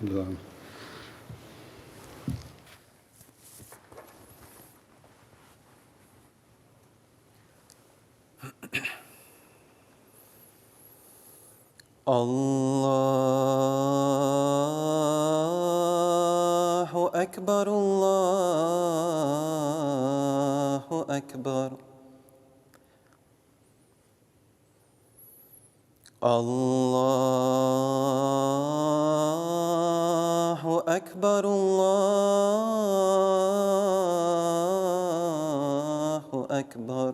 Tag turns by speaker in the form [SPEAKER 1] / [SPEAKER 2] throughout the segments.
[SPEAKER 1] نظام.
[SPEAKER 2] الله أكبر الله أكبر الله أكبر الله أكبر.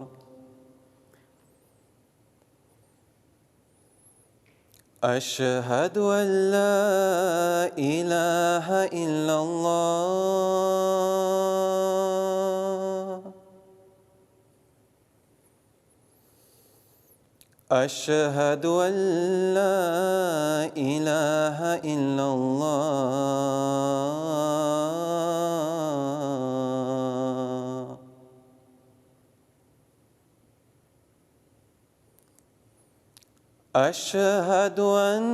[SPEAKER 2] أشهد أن لا إله إلا الله. أشهد أن لا إله إلا الله. أشهد أن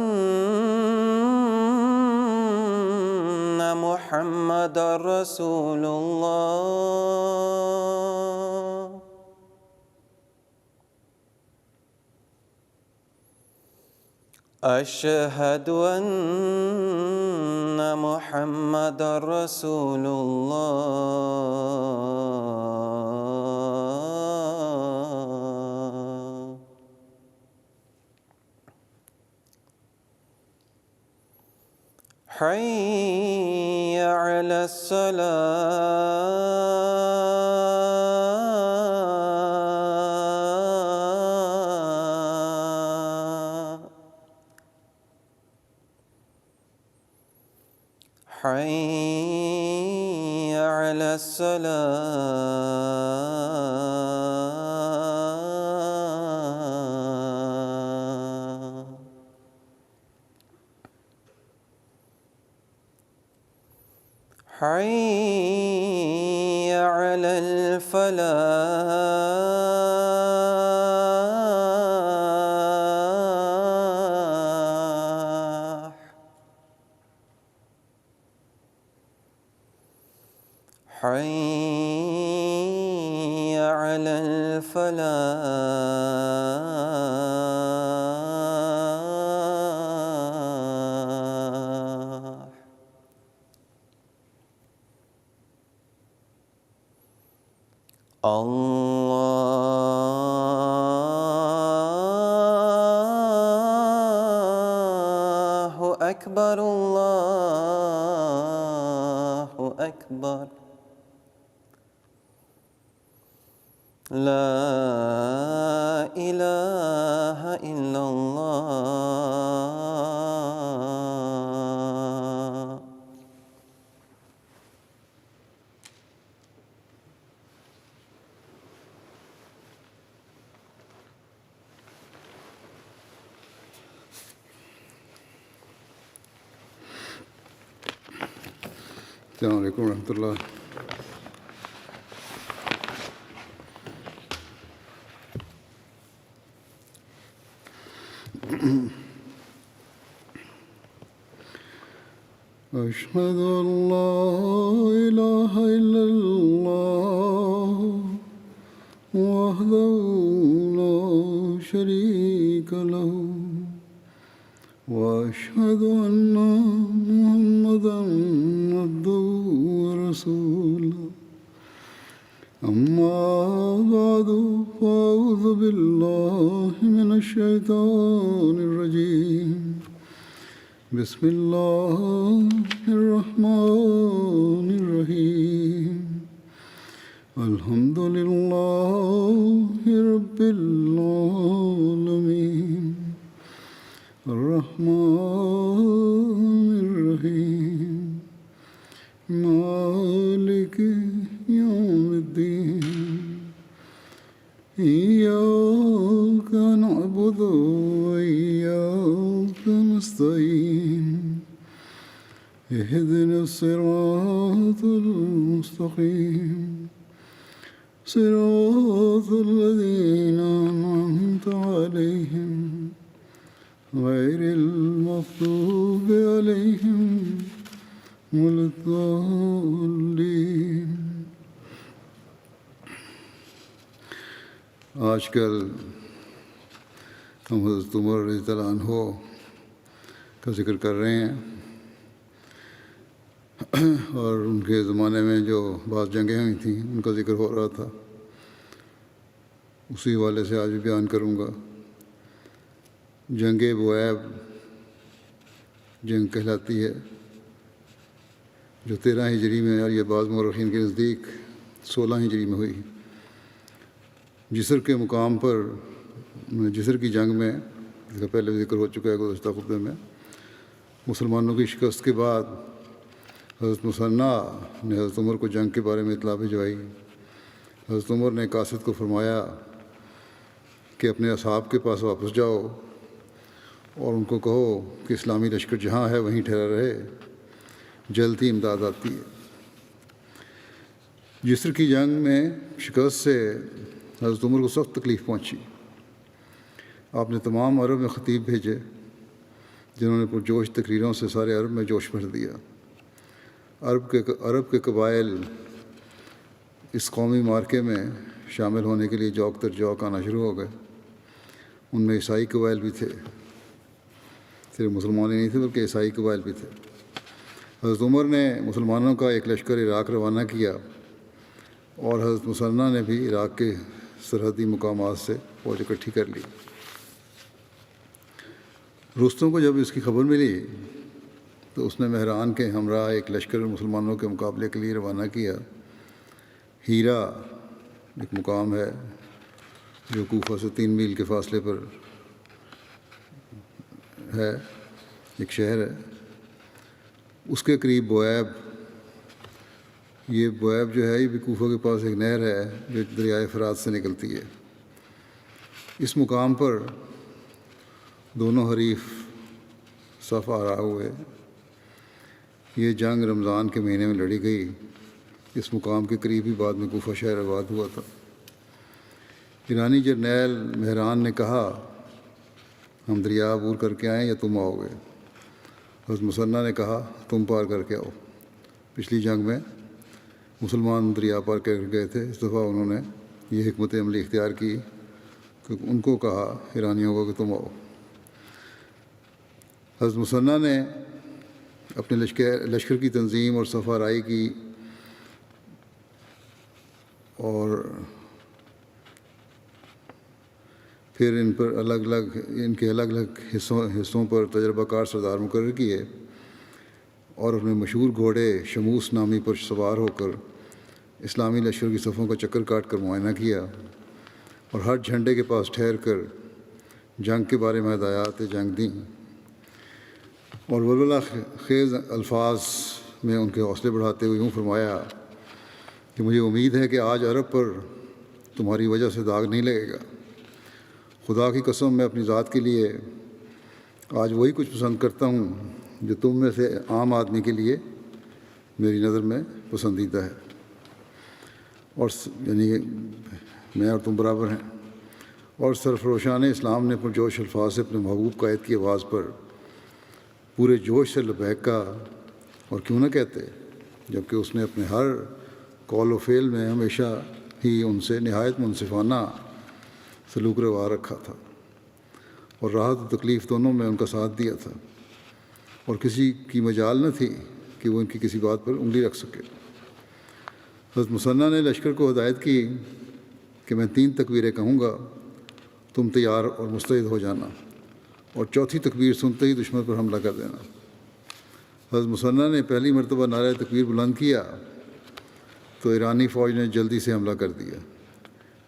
[SPEAKER 2] محمدًا رسول الله. أشهد أن محمدًا رسول الله. حي على الصلاة. حي على الصلاة. حي على الفلاح. حي على الفلاح. الله أكبر الله أكبر. لا إله إلا الله.
[SPEAKER 1] السلام علیکم ورحمۃ اللہ. أشهد أن لا إله إلا الله وحده لا شريك له وأشهد أن محمدًا عبده ورسوله. أما بعد فأعوذ بالله من الشيطان الرجيم. بسم الله الرحمن الرحيم. الحمد لله رب العالمين الرحمن الرحيم مالك يوم الدين. إياك نعبد وإياك نستعين. اهدنا الصراط المستقيم صراط الذين أنعمت عليهم غير المغضوب عليهم ولا الضالين. آج کل ہم حضرت عمر رضی اللہ عنہ کا ذکر کر رہے ہیں، اور ان کے زمانے میں جو بعض جنگیں ہوئی تھیں ان کا ذکر ہو رہا تھا. اسی حوالے سے آج بھی بیان کروں گا. جنگ بویب جنگ کہلاتی ہے، جو 13 ہجری میں اور یہ بعض مورخین کے نزدیک 16 ہجری میں ہوئی. جسر کے مقام پر جسر کی جنگ میں، جس کا پہلے ذکر ہو چکا ہے گزشتہ خطبے میں، مسلمانوں کی شکست کے بعد حضرت مثنیٰ نے حضرت عمر کو جنگ کے بارے میں اطلاع بھجوائی. حضرت عمر نے قاصد کو فرمایا کہ اپنے اصحاب کے پاس واپس جاؤ اور ان کو کہو کہ اسلامی لشکر جہاں ہے وہیں ٹھہرا رہے، جلد ہی امداد آتی ہے. جسر کی جنگ میں شکست سے حضرت عمر کو سخت تکلیف پہنچی. آپ نے تمام عرب میں خطیب بھیجے جنہوں نے پرجوش تقریروں سے سارے عرب میں جوش بھر دیا. عرب کے قبائل اس قومی مارکے میں شامل ہونے کے لیے جوک در جوک آنا شروع ہو گئے. ان میں عیسائی قبائل بھی تھے، صرف مسلمان ہی نہیں تھے بلکہ عیسائی قبائل بھی تھے. حضرت عمر نے مسلمانوں کا ایک لشکر عراق روانہ کیا، اور حضرت مثنیٰ نے بھی عراق کے سرحدی مقامات سے فوج اکٹھی کر لی. رستم کو جب اس کی خبر ملی تو اس نے مہران کے ہمراہ ایک لشکر مسلمانوں کے مقابلے کے لیے روانہ کیا. ہیرا ایک مقام ہے جو کوفہ سے 3 میل کے فاصلے پر ہے، ایک شہر ہے. اس کے قریب بویب، یہ بویب جو ہے یہ بھی کوفہ کے پاس ایک نہر ہے جو دریائے فرات سے نکلتی ہے. اس مقام پر دونوں حریف صف آرا ہوئے. یہ جنگ رمضان کے مہینے میں لڑی گئی. اس مقام کے قریب ہی بعد میں کوفہ شہر آباد ہوا تھا. ایرانی جرنیل مہران نے کہا ہم دریا عبور کر کے آئیں یا تم آؤ گے؟ حضرت مثنیٰ نے کہا تم پار کر کے آؤ. پچھلی جنگ میں مسلمان دریا پار کر گئے تھے، اس دفعہ انہوں نے یہ حکمت عملی اختیار کی کہ ان کو کہا ایرانیوں کو کہ تم آؤ. حضرت مثنیٰ نے اپنے لشکر کی تنظیم اور صف آرائی کی، اور پھر ان کے الگ الگ حصوں پر تجربہ کار سردار مقرر کیے، اور اپنے مشہور گھوڑے شموس نامی پر سوار ہو کر اسلامی لشکر کی صفوں کا چکر کاٹ کر معائنہ کیا، اور ہر جھنڈے کے پاس ٹھہر کر جنگ کے بارے میں ہدایات جنگ دیں، اور ولولہ خیز الفاظ میں ان کے حوصلے بڑھاتے ہوئے یوں فرمایا کہ مجھے امید ہے کہ آج عرب پر تمہاری وجہ سے داغ نہیں لگے گا. خدا کی قسم میں اپنی ذات کے لیے آج وہی کچھ پسند کرتا ہوں جو تم میں سے عام آدمی کے لیے میری نظر میں پسندیدہ ہے، اور یعنی میں اور تم برابر ہیں. اور سرفروشان اسلام نے پرجوش الفاظ سے اپنے محبوب قائد کی آواز پر پورے جوش سے لبیک کا، اور کیوں نہ کہتے، جبکہ اس نے اپنے ہر قول و فعل میں ہمیشہ ہی ان سے نہایت منصفانہ سلوک روا رکھا تھا، اور راحت و تکلیف دونوں میں ان کا ساتھ دیا تھا، اور کسی کی مجال نہ تھی کہ وہ ان کی کسی بات پر انگلی رکھ سکے. حضرت مثنیٰ نے لشکر کو ہدایت کی کہ میں 3 تکبیریں کہوں گا، تم تیار اور مستعد ہو جانا، اور چوتھی تکبیر سنتے ہی دشمن پر حملہ کر دینا. حضرت مثنیٰ نے پہلی مرتبہ نعرہ تکبیر بلند کیا تو ایرانی فوج نے جلدی سے حملہ کر دیا.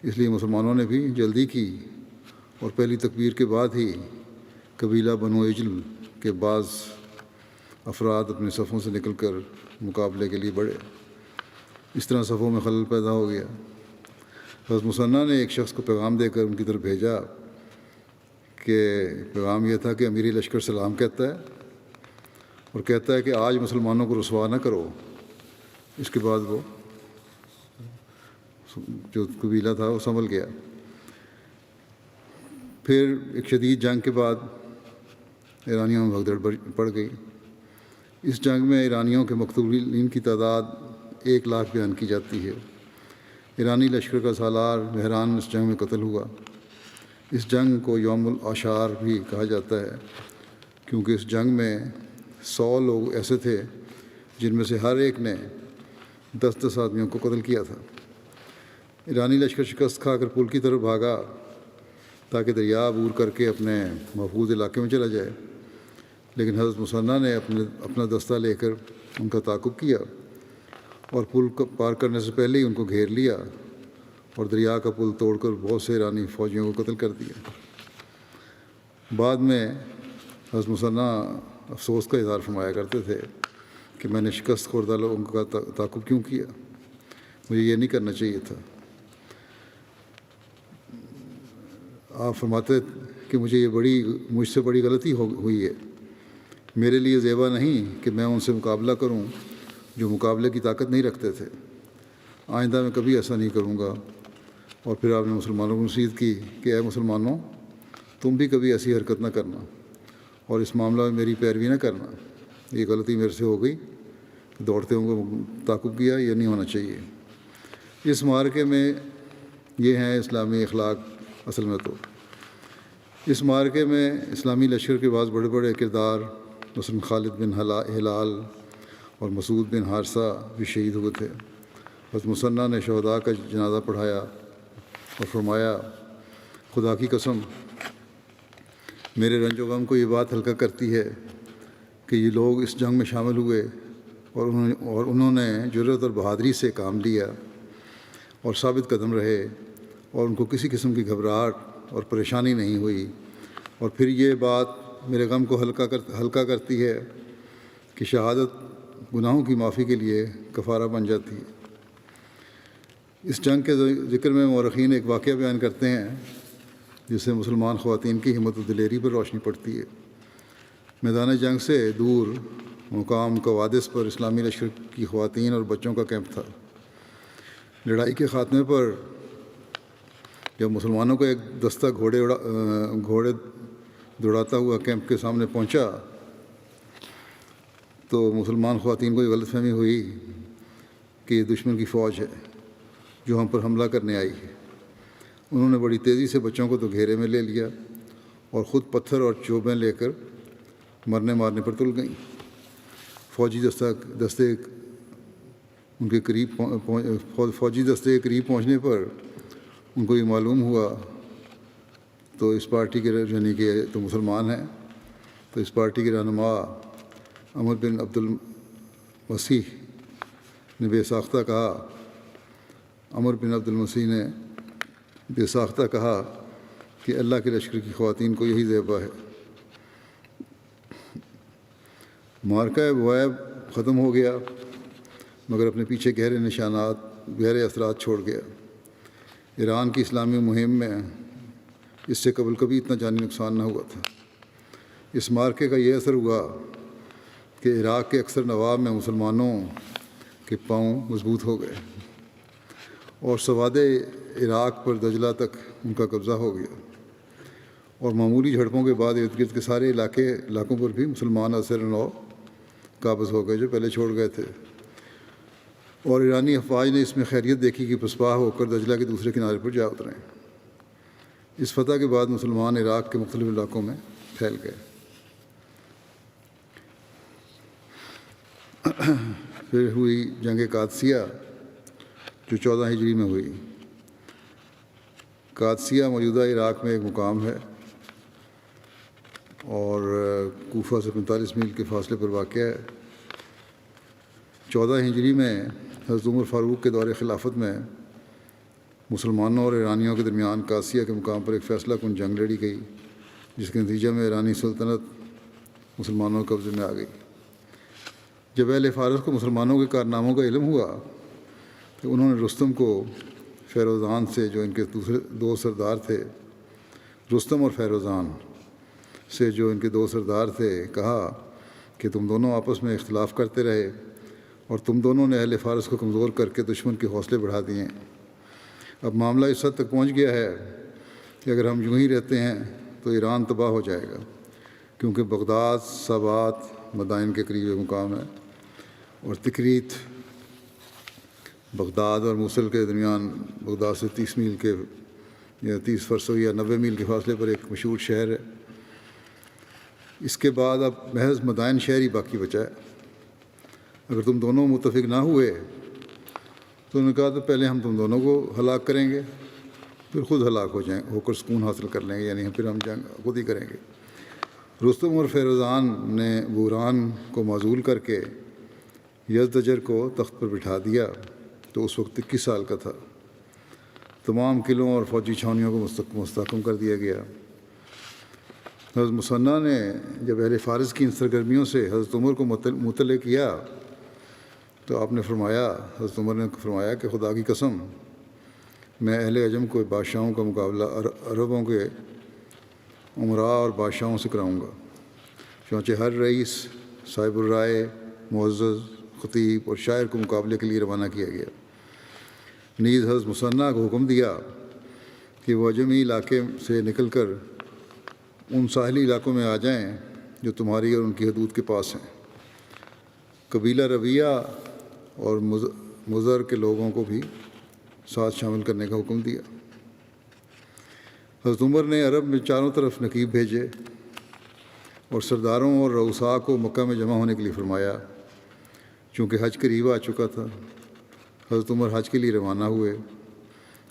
[SPEAKER 1] اس لیے مسلمانوں نے بھی جلدی کی، اور پہلی تکبیر کے بعد ہی قبیلہ بنو عجل کے بعض افراد اپنے صفوں سے نکل کر مقابلے کے لیے بڑھے. اس طرح صفوں میں خلل پیدا ہو گیا. حضرت مثنیٰ نے ایک شخص کو پیغام دے کر ان کی طرف بھیجا کہ پیغام یہ تھا کہ امیری لشکر سلام کہتا ہے اور کہتا ہے کہ آج مسلمانوں کو رسوا نہ کرو. اس کے بعد وہ جو قبیلہ تھا وہ سنبھل گیا. پھر ایک شدید جنگ کے بعد ایرانیوں میں بھگدڑ پڑ گئی. اس جنگ میں ایرانیوں کے مقتولین کی تعداد 1 لاکھ بیان کی جاتی ہے۔ ایرانی لشکر کا سالار مہران اس جنگ میں قتل ہوا۔ اس جنگ کو یوم العاشار بھی کہا جاتا ہے کیونکہ اس جنگ میں 100 لوگ ایسے تھے جن میں سے ہر ایک نے 10 آدمیوں کو قتل کیا تھا۔ ایرانی لشکر شکست کھا کر پل کی طرف بھاگا تاکہ دریا عبور کر کے اپنے محفوظ علاقے میں چلا جائے، لیکن حضرت مثنیٰ نے اپنا دستہ لے کر ان کا تعاقب کیا اور پل پار کرنے سے پہلے ہی ان کو گھیر لیا اور دریا کا پل توڑ کر بہت سے ایرانی فوجیوں کو قتل کر دیا۔ بعد میں حضرت مثنیٰ افسوس کا اظہار فرمایا کرتے تھے کہ میں نے شکست خوردہ لوگوں کا تعاقب کیوں کیا، مجھے یہ نہیں کرنا چاہیے تھا۔ آپ فرماتے کہ مجھ سے بڑی غلطی ہوئی ہے۔ میرے لیے زیبا نہیں کہ میں ان سے مقابلہ کروں جو مقابلے کی طاقت نہیں رکھتے تھے۔ آئندہ میں کبھی ایسا نہیں کروں گا۔ اور پھر آپ نے مسلمانوں کو نصیحت کی کہ اے مسلمانوں، تم بھی کبھی ایسی حرکت نہ کرنا اور اس معاملہ میں میری پیروی نہ کرنا۔ یہ غلطی میرے سے ہو گئی، دوڑتے ہوئے تعاقب کیا، یہ نہیں ہونا چاہیے۔ اس معرکے میں یہ ہیں اسلامی اخلاق اصل میں۔ تو اس معرکے میں اسلامی لشکر کے بعض بڑے بڑے کردار مثلاً خالد بن ہلال اور مسعود بن حارثہ بھی شہید ہوئے تھے۔ حضرت مثنیٰ نے شہداء کا جنازہ پڑھایا اور فرمایا، خدا کی قسم میرے رنج و غم کو یہ بات ہلکا کرتی ہے کہ یہ لوگ اس جنگ میں شامل ہوئے اور انہوں نے جرأت اور بہادری سے کام لیا اور ثابت قدم رہے اور ان کو کسی قسم کی گھبراہٹ اور پریشانی نہیں ہوئی۔ اور پھر یہ بات میرے غم کو ہلکا کرتی ہے کہ شہادت گناہوں کی معافی کے لیے کفارہ بن جاتی ہے۔ اس جنگ کے ذکر میں مورخین ایک واقعہ بیان کرتے ہیں جس سے مسلمان خواتین کی ہمت و دلیری پر روشنی پڑتی ہے۔ میدان جنگ سے دور مقام کوادس پر اسلامی لشکر کی خواتین اور بچوں کا کیمپ تھا۔ لڑائی کے خاتمے پر جب مسلمانوں کا ایک دستہ گھوڑے دوڑاتا ہوا کیمپ کے سامنے پہنچا تو مسلمان خواتین کو یہ غلط فہمی ہوئی کہ یہ دشمن کی فوج ہے جو ہم پر حملہ کرنے آئی ہے۔ انہوں نے بڑی تیزی سے بچوں کو تو گھیرے میں لے لیا اور خود پتھر اور چوبیں لے کر مارنے پر تل گئیں۔ فوجی دستے کے قریب پہنچنے پر ان کو یہ معلوم ہوا تو اس پارٹی کے یعنی کہ تو مسلمان ہیں، تو اس پارٹی کے رہنما عمر بن عبد المسیح نے بے ساختہ کہا کہ اللہ کے لشکر کی خواتین کو یہی زیبا ہے۔ معرکہ بوائب ختم ہو گیا مگر اپنے پیچھے گہرے اثرات چھوڑ گیا۔ ایران کی اسلامی مہم میں اس سے قبل کبھی اتنا جانی نقصان نہ ہوا تھا۔ اس معرکے کا یہ اثر ہوا کہ عراق کے اکثر نواب میں مسلمانوں کے پاؤں مضبوط ہو گئے اور سواد عراق پر دجلہ تک ان کا قبضہ ہو گیا، اور معمولی جھڑپوں کے بعد ارد گرد کے سارے علاقوں پر بھی مسلمان اثر نو قابض ہو گئے جو پہلے چھوڑ گئے تھے، اور ایرانی افواج نے اس میں خیریت دیکھی کہ پسپا ہو کر دجلہ کے دوسرے کنارے پر جا اتریں۔ اس فتح کے بعد مسلمان عراق کے مختلف علاقوں میں پھیل گئے۔ پھر ہوئی جنگ قادسیہ جو 14 ہجری میں ہوئی۔ قادسیہ موجودہ عراق میں ایک مقام ہے اور کوفہ سے 45 میل کے فاصلے پر واقع ہے۔ 14 ہجری میں حضرت عمر فاروق کے دور خلافت میں مسلمانوں اور ایرانیوں کے درمیان قادسیہ کے مقام پر ایک فیصلہ کن جنگ لڑی گئی جس کے نتیجے میں ایرانی سلطنت مسلمانوں کے قبضے میں آ گئی۔ جب اہل فارس کو مسلمانوں کے کارناموں کا علم ہوا تو انہوں نے رستم کو فیروزان سے، جو ان کے دوسرے 2 سردار تھے، رستم اور فیروزان سے جو ان کے 2 سردار تھے، کہا کہ تم دونوں آپس میں اختلاف کرتے رہے اور تم دونوں نے اہل فارس کو کمزور کر کے دشمن کے حوصلے بڑھا دیے۔ اب معاملہ اس حد تک پہنچ گیا ہے کہ اگر ہم یوں ہی رہتے ہیں تو ایران تباہ ہو جائے گا، کیونکہ بغداد، سوات مدائن کے قریب مقام ہے، اور تکریت بغداد اور موصل کے درمیان، بغداد سے 30 میل کے یا 30 فرسخ یا 90 میل کے فاصلے پر ایک مشہور شہر ہے۔ اس کے بعد اب محض مدائن شہر ہی باقی بچا ہے۔ اگر تم دونوں متفق نہ ہوئے تو انہوں نے کہا تو پہلے ہم تم دونوں کو ہلاک کریں گے، پھر خود ہلاک ہو کر سکون حاصل کر لیں گے، یعنی پھر ہم جنگ خود ہی کریں گے۔ رستم اور فیروزان نے بوران کو معزول کر کے یزدجر کو تخت پر بٹھا دیا، تو اس وقت 21 سال کا تھا۔ تمام قلعوں اور فوجی چھاؤنیوں کو مستحکم کر دیا گیا۔ حضرت مثنیٰ نے جب اہل فارس کی ان سرگرمیوں سے حضرت عمر کو مطلع کیا تو آپ نے فرمایا، حضرت عمر نے فرمایا کہ خدا کی قسم، میں اہل عجم کو بادشاہوں کا مقابلہ عربوں کے عمراء اور بادشاہوں سے کراؤں گا۔ چنانچہ ہر رئیس، صاحب الرائے، معزز، خطیب اور شاعر کو مقابلے کے لیے روانہ کیا گیا۔ نیز حضرت مثنیٰ کو حکم دیا کہ وہ عجمی علاقے سے نکل کر ان ساحلی علاقوں میں آ جائیں جو تمہاری اور ان کی حدود کے پاس ہیں۔ قبیلہ ربیہ اور مضر کے لوگوں کو بھی ساتھ شامل کرنے کا حکم دیا۔ حضرت عمر نے عرب میں چاروں طرف نقیب بھیجے اور سرداروں اور رؤساء کو مکہ میں جمع ہونے کے لیے فرمایا۔ چونکہ حج قریب آ چکا تھا، حضرت عمر حج کے لیے روانہ ہوئے۔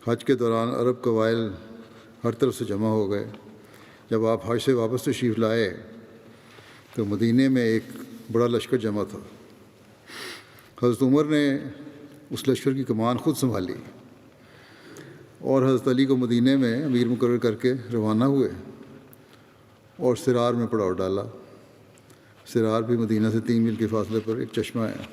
[SPEAKER 1] حج کے دوران عرب قبائل ہر طرف سے جمع ہو گئے۔ جب آپ حج سے واپس تشریف لائے تو مدینے میں ایک بڑا لشکر جمع تھا۔ حضرت عمر نے اس لشکر کی کمان خود سنبھالی اور حضرت علی کو مدینے میں امیر مقرر کر کے روانہ ہوئے اور سرار میں پڑاؤ ڈالا۔ سرار بھی مدینہ سے 3 میل کے فاصلے پر ایک چشمہ ہے۔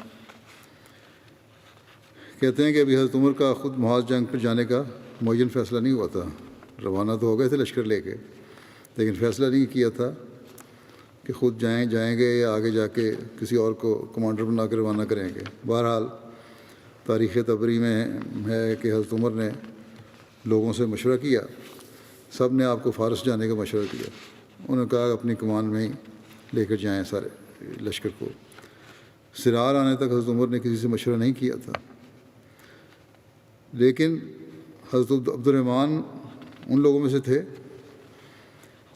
[SPEAKER 1] کہتے ہیں کہ ابھی حضرت عمر کا خود محاذ جنگ پر جانے کا معین فیصلہ نہیں ہوا تھا۔ روانہ تو ہو گئے تھے لشکر لے کے، لیکن فیصلہ نہیں کیا تھا کہ خود جائیں گے یا آگے جا کے کسی اور کو کمانڈر بنا کے روانہ کریں گے۔ بہرحال تاریخ طبری میں ہے کہ حضرت عمر نے لوگوں سے مشورہ کیا، سب نے آپ کو فارس جانے کا مشورہ دیا۔ انہوں نے کہا اپنی کمان میں ہی لے کر جائیں سارے لشکر کو۔ سرار آنے تک حضرت عمر نے کسی سے مشورہ نہیں کیا تھا، لیکن حضرت عبد الرحمن ان لوگوں میں سے تھے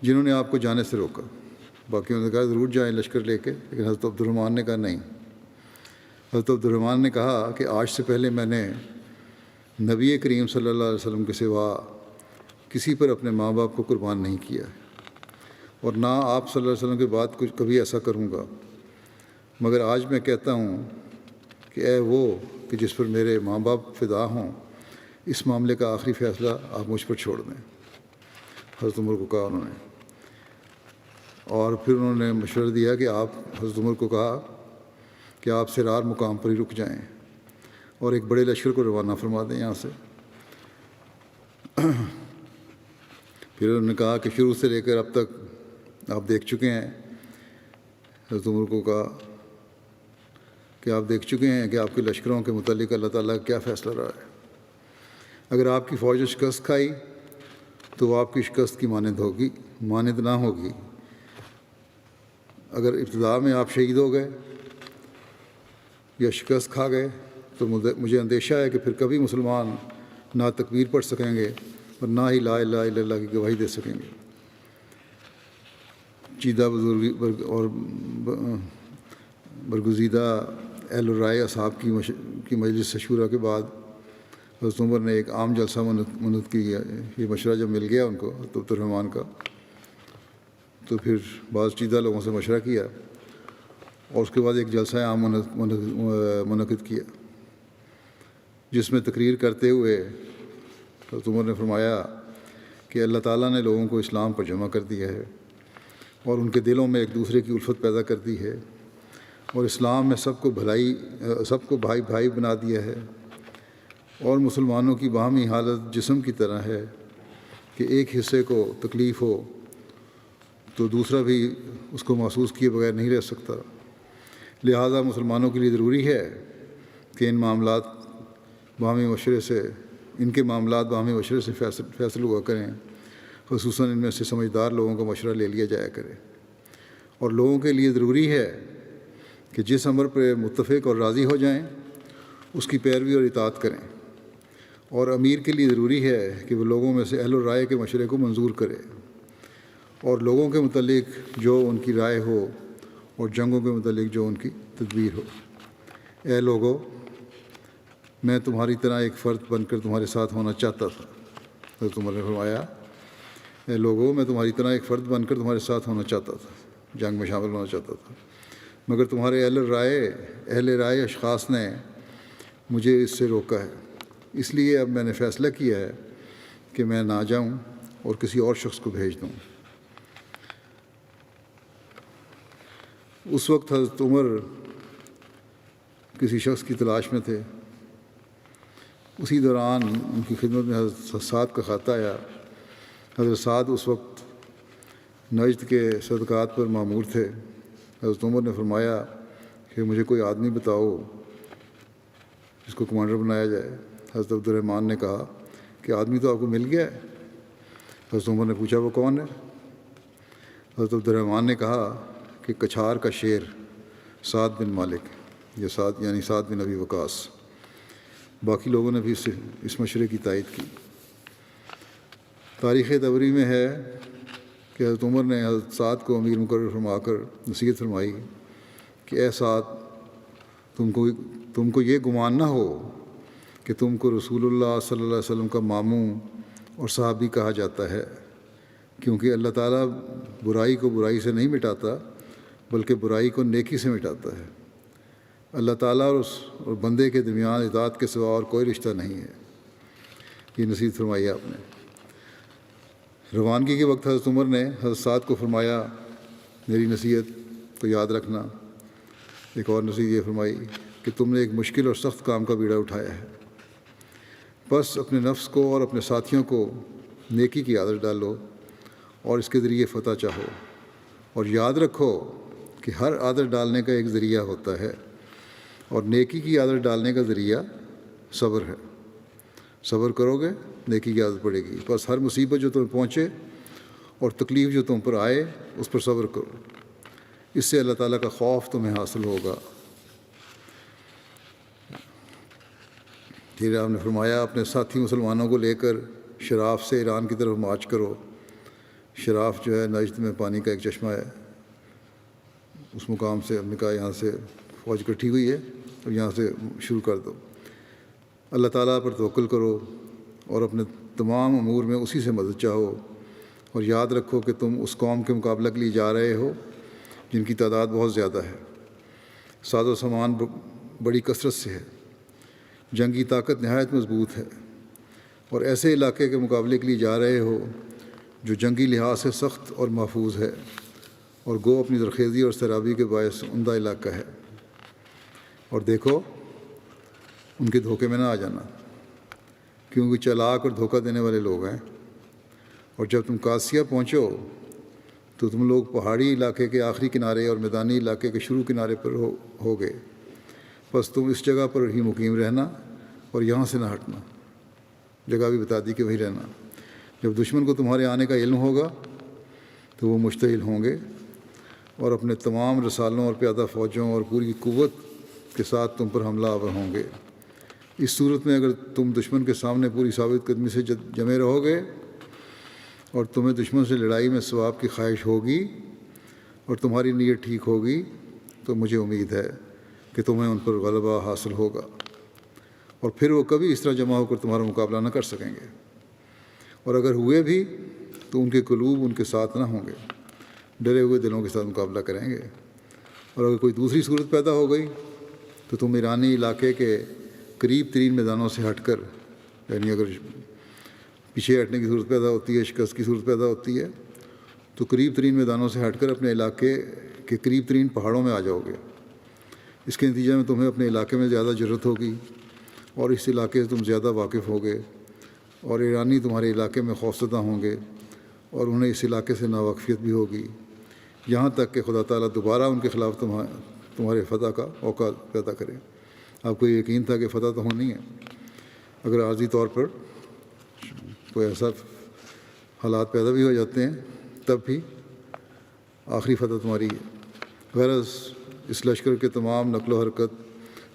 [SPEAKER 1] جنہوں نے آپ کو جانے سے روکا۔ باقیوں نے کہا ضرور جائیں لشکر لے کے، لیکن حضرت عبد الرحمن نے کہا نہیں۔ حضرت عبد الرحمن نے کہا کہ آج سے پہلے میں نے نبی کریم صلی اللہ علیہ وسلم کے سوا کسی پر اپنے ماں باپ کو قربان نہیں کیا، اور نہ آپ صلی اللہ علیہ وسلم کے بعد کچھ کبھی ایسا کروں گا، مگر آج میں کہتا ہوں کہ اے وہ کہ جس پر میرے ماں باپ فدا ہوں، اس معاملے کا آخری فیصلہ آپ مجھ پر چھوڑ دیں۔ حضرت عمر کو کہا انہوں نے، اور پھر انہوں نے مشورہ دیا کہ حضرت عمر کو کہا کہ آپ سرار مقام پر ہی رک جائیں اور ایک بڑے لشکر کو روانہ فرما دیں یہاں سے۔ پھر انہوں نے کہا کہ شروع سے لے کر اب تک آپ دیکھ چکے ہیں، حضرت عمر کو کہا کہ آپ دیکھ چکے ہیں کہ آپ کے لشکروں کے متعلق اللہ تعالیٰ کا کیا فیصلہ رہا ہے۔ اگر آپ کی فوج نے شکست کھائی تو وہ آپ کی شکست کی مانند نہ ہوگی۔ اگر ابتدا میں آپ شہید ہو گئے یا شکست کھا گئے تو مجھے اندیشہ ہے کہ پھر کبھی مسلمان نہ تکبیر پڑھ سکیں گے اور نہ ہی لا الہ الا اللہ کی گواہی دے سکیں گے۔ چیدہ بزرگی اور برگزیدہ اہل الرائے اصحاب کی مجلس شورا کے بعد حضرت عمر نے ایک عام جلسہ منعقد کی۔ یہ مشورہ جب مل گیا ان کو عبد الرحمن کا، تو پھر بعض چیدہ لوگوں سے مشورہ کیا اور اس کے بعد ایک جلسہ عام منعقد کیا، جس میں تقریر کرتے ہوئے حضرت عمر نے فرمایا کہ اللہ تعالیٰ نے لوگوں کو اسلام پر جمع کر دیا ہے اور ان کے دلوں میں ایک دوسرے کی الفت پیدا کر دی ہے، اور اسلام میں سب کو بھائی بھائی بنا دیا ہے، اور مسلمانوں کی باہمی حالت جسم کی طرح ہے کہ ایک حصے کو تکلیف ہو تو دوسرا بھی اس کو محسوس کیے بغیر نہیں رہ سکتا۔ لہذا مسلمانوں کے لیے ضروری ہے کہ ان کے معاملات باہمی مشورے سے فیصل ہوا کریں، خصوصاً ان میں سے سمجھدار لوگوں کا مشورہ لے لیا جایا کرے، اور لوگوں کے لیے ضروری ہے کہ جس امر پہ متفق اور راضی ہو جائیں اس کی پیروی اور اطاعت کریں، اور امیر کے لیے ضروری ہے کہ وہ لوگوں میں سے اہل الرائے کے مشورے کو منظور کرے اور لوگوں کے متعلق جو ان کی رائے ہو اور جنگوں کے متعلق جو ان کی تدبیر ہو۔ اے لوگو، میں تمہاری طرح ایک فرد بن کر تمہارے ساتھ ہونا چاہتا تھا۔ حضرت عمر نے فرمایا، اے لوگو، میں تمہاری طرح ایک فرد بن کر تمہارے ساتھ ہونا چاہتا تھا، جنگ میں شامل ہونا چاہتا تھا، مگر تمہارے اہل رائے اشخاص نے مجھے اس سے روکا ہے، اس لیے اب میں نے فیصلہ کیا ہے کہ میں نہ جاؤں اور کسی اور شخص کو بھیج دوں۔ اس وقت حضرت عمر کسی شخص کی تلاش میں تھے۔ اسی دوران ان کی خدمت میں حضرت سعد کا خط آیا۔ حضرت سعد اس وقت نجد کے صدقات پر مامور تھے۔ حضرت عمر نے فرمایا کہ مجھے کوئی آدمی بتاؤ جس کو کمانڈر بنایا جائے۔ حضرت عبد الرحمن نے کہا کہ آدمی تو آپ کو مل گیا ہے۔ حضرت عمر نے پوچھا وہ کون ہے؟ حضرت عبد الرحمن نے کہا کہ کچھار کا شیر سعد بن مالک، یہ سعد یعنی سعد بن ابی وقاص۔ باقی لوگوں نے بھی اس مشورے کی تائید کی۔ تاریخ تبری میں ہے کہ حضرت عمر نے حضرت سعد کو امیر مقرر فرما کر نصیحت فرمائی کہ اے سعد، تم کو یہ گمان نہ ہو کہ تم کو رسول اللہ صلی اللہ علیہ وسلم کا ماموں اور صحابی کہا جاتا ہے، کیونکہ اللہ تعالیٰ برائی کو برائی سے نہیں مٹاتا بلکہ برائی کو نیکی سے مٹاتا ہے۔ اللہ تعالیٰ اور بندے کے درمیان اطاعت کے سوا اور کوئی رشتہ نہیں ہے۔ یہ نصیحت فرمائی آپ نے۔ روانگی کے وقت حضرت عمر نے حضرت سعد کو فرمایا میری نصیحت کو یاد رکھنا۔ ایک اور نصیحت یہ فرمائی کہ تم نے ایک مشکل اور سخت کام کا بیڑا اٹھایا ہے، بس اپنے نفس کو اور اپنے ساتھیوں کو نیکی کی عادت ڈالو اور اس کے ذریعے فتح چاہو، اور یاد رکھو کہ ہر عادت ڈالنے کا ایک ذریعہ ہوتا ہے، اور نیکی کی عادت ڈالنے کا ذریعہ صبر ہے۔ صبر کرو گے نیکی کی عادت پڑے گی۔ بس ہر مصیبت جو تمہیں پہنچے اور تکلیف جو تم پر آئے اس پر صبر کرو، اس سے اللہ تعالیٰ کا خوف تمہیں حاصل ہوگا۔ پھر آپ نے فرمایا اپنے ساتھی مسلمانوں کو لے کر شراف سے ایران کی طرف مارچ کرو۔ شراف جو ہے نجد میں پانی کا ایک چشمہ ہے، اس مقام سے ہم نے کہا یہاں سے فوج اکٹھی ہوئی ہے اور یہاں سے شروع کر دو۔ اللہ تعالیٰ پر توکل کرو اور اپنے تمام امور میں اسی سے مدد چاہو، اور یاد رکھو کہ تم اس قوم کے مقابلہ کے لیے جا رہے ہو جن کی تعداد بہت زیادہ ہے، ساز و سامان بڑی کثرت سے ہے، جنگی طاقت نہایت مضبوط ہے، اور ایسے علاقے کے مقابلے کے لیے جا رہے ہو جو جنگی لحاظ سے سخت اور محفوظ ہے، اور گو اپنی زرخیزی اور سیرابی کے باعث عمدہ علاقہ ہے۔ اور دیکھو ان کے دھوکے میں نہ آ جانا، کیونکہ چالاک اور دھوکہ دینے والے لوگ ہیں۔ اور جب تم قادسیہ پہنچو تو تم لوگ پہاڑی علاقے کے آخری کنارے اور میدانی علاقے کے شروع کنارے پر ہو گئے، بس تم اس جگہ پر ہی مقیم رہنا اور یہاں سے نہ ہٹنا۔ جگہ بھی بتا دی کہ وہیں رہنا۔ جب دشمن کو تمہارے آنے کا علم ہوگا تو وہ مشتعل ہوں گے اور اپنے تمام رسالوں اور پیادہ فوجوں اور پوری قوت کے ساتھ تم پر حملہ آور ہوں گے۔ اس صورت میں اگر تم دشمن کے سامنے پوری ثابت قدمی سے جمے رہو گے اور تمہیں دشمن سے لڑائی میں ثواب کی خواہش ہوگی اور تمہاری نیت ٹھیک ہوگی تو مجھے امید ہے کہ تمہیں ان پر غلبہ حاصل ہوگا، اور پھر وہ کبھی اس طرح جمع ہو کر تمہارا مقابلہ نہ کر سکیں گے، اور اگر ہوئے بھی تو ان کے قلوب ان کے ساتھ نہ ہوں گے، ڈرے ہوئے دلوں کے ساتھ مقابلہ کریں گے۔ اور اگر کوئی دوسری صورت پیدا ہو گئی تو تم ایرانی علاقے کے قریب ترین میدانوں سے ہٹ کر، یعنی اگر پیچھے ہٹنے کی صورت پیدا ہوتی ہے، شکست کی صورت پیدا ہوتی ہے، تو قریب ترین میدانوں سے ہٹ کر اپنے علاقے کے قریب ترین پہاڑوں میں آ جاؤ گے۔ اس کے نتیجے میں تمہیں اپنے علاقے میں زیادہ جرأت ہوگی اور اس علاقے سے تم زیادہ واقف ہوگے، اور ایرانی تمہارے علاقے میں خوفزدہ ہوں گے اور انہیں اس علاقے سے ناواقفیت بھی ہوگی، یہاں تک کہ خدا تعالیٰ دوبارہ ان کے خلاف تمہارے فتح کا موقع پیدا کرے۔ آپ کو یہ یقین تھا کہ فتح تو ہونی ہے، اگر عارضی طور پر کوئی ایسا حالات پیدا بھی ہو جاتے ہیں تب بھی آخری فتح تمہاری ہے۔ غرض اس لشکر کے تمام نقل و حرکت